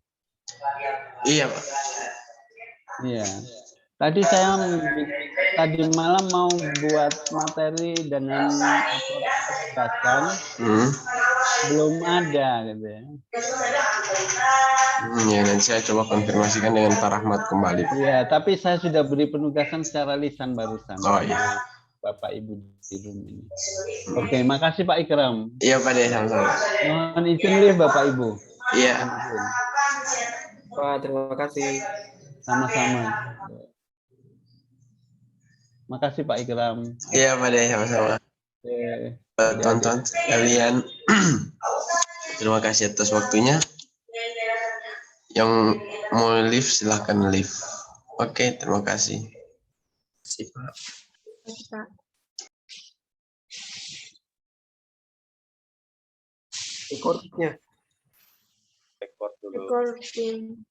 Iya Pak. Iya. Tadi saya tadi malam mau buat materi dengan upload belum ada gitu ya. Ya, nanti saya coba konfirmasikan dengan Pak Rahmat kembali. Iya, tapi saya sudah beri penugasan secara lisan barusan. Oh iya. Bapak Ibu di room ini. Oke, makasih Pak Ikram. Iya Pak, sama-sama. Mohon izin live Bapak Ibu. Iya. Pak, terima kasih. Sama-sama. Makasih Pak Ikram. Iya Pak, sama-sama. Tonton sekalian, terima kasih atas waktunya. Yang mau live silahkan live. Oke, terima kasih. Terima kasih Pak. Recordnya. Record dulu. Recording.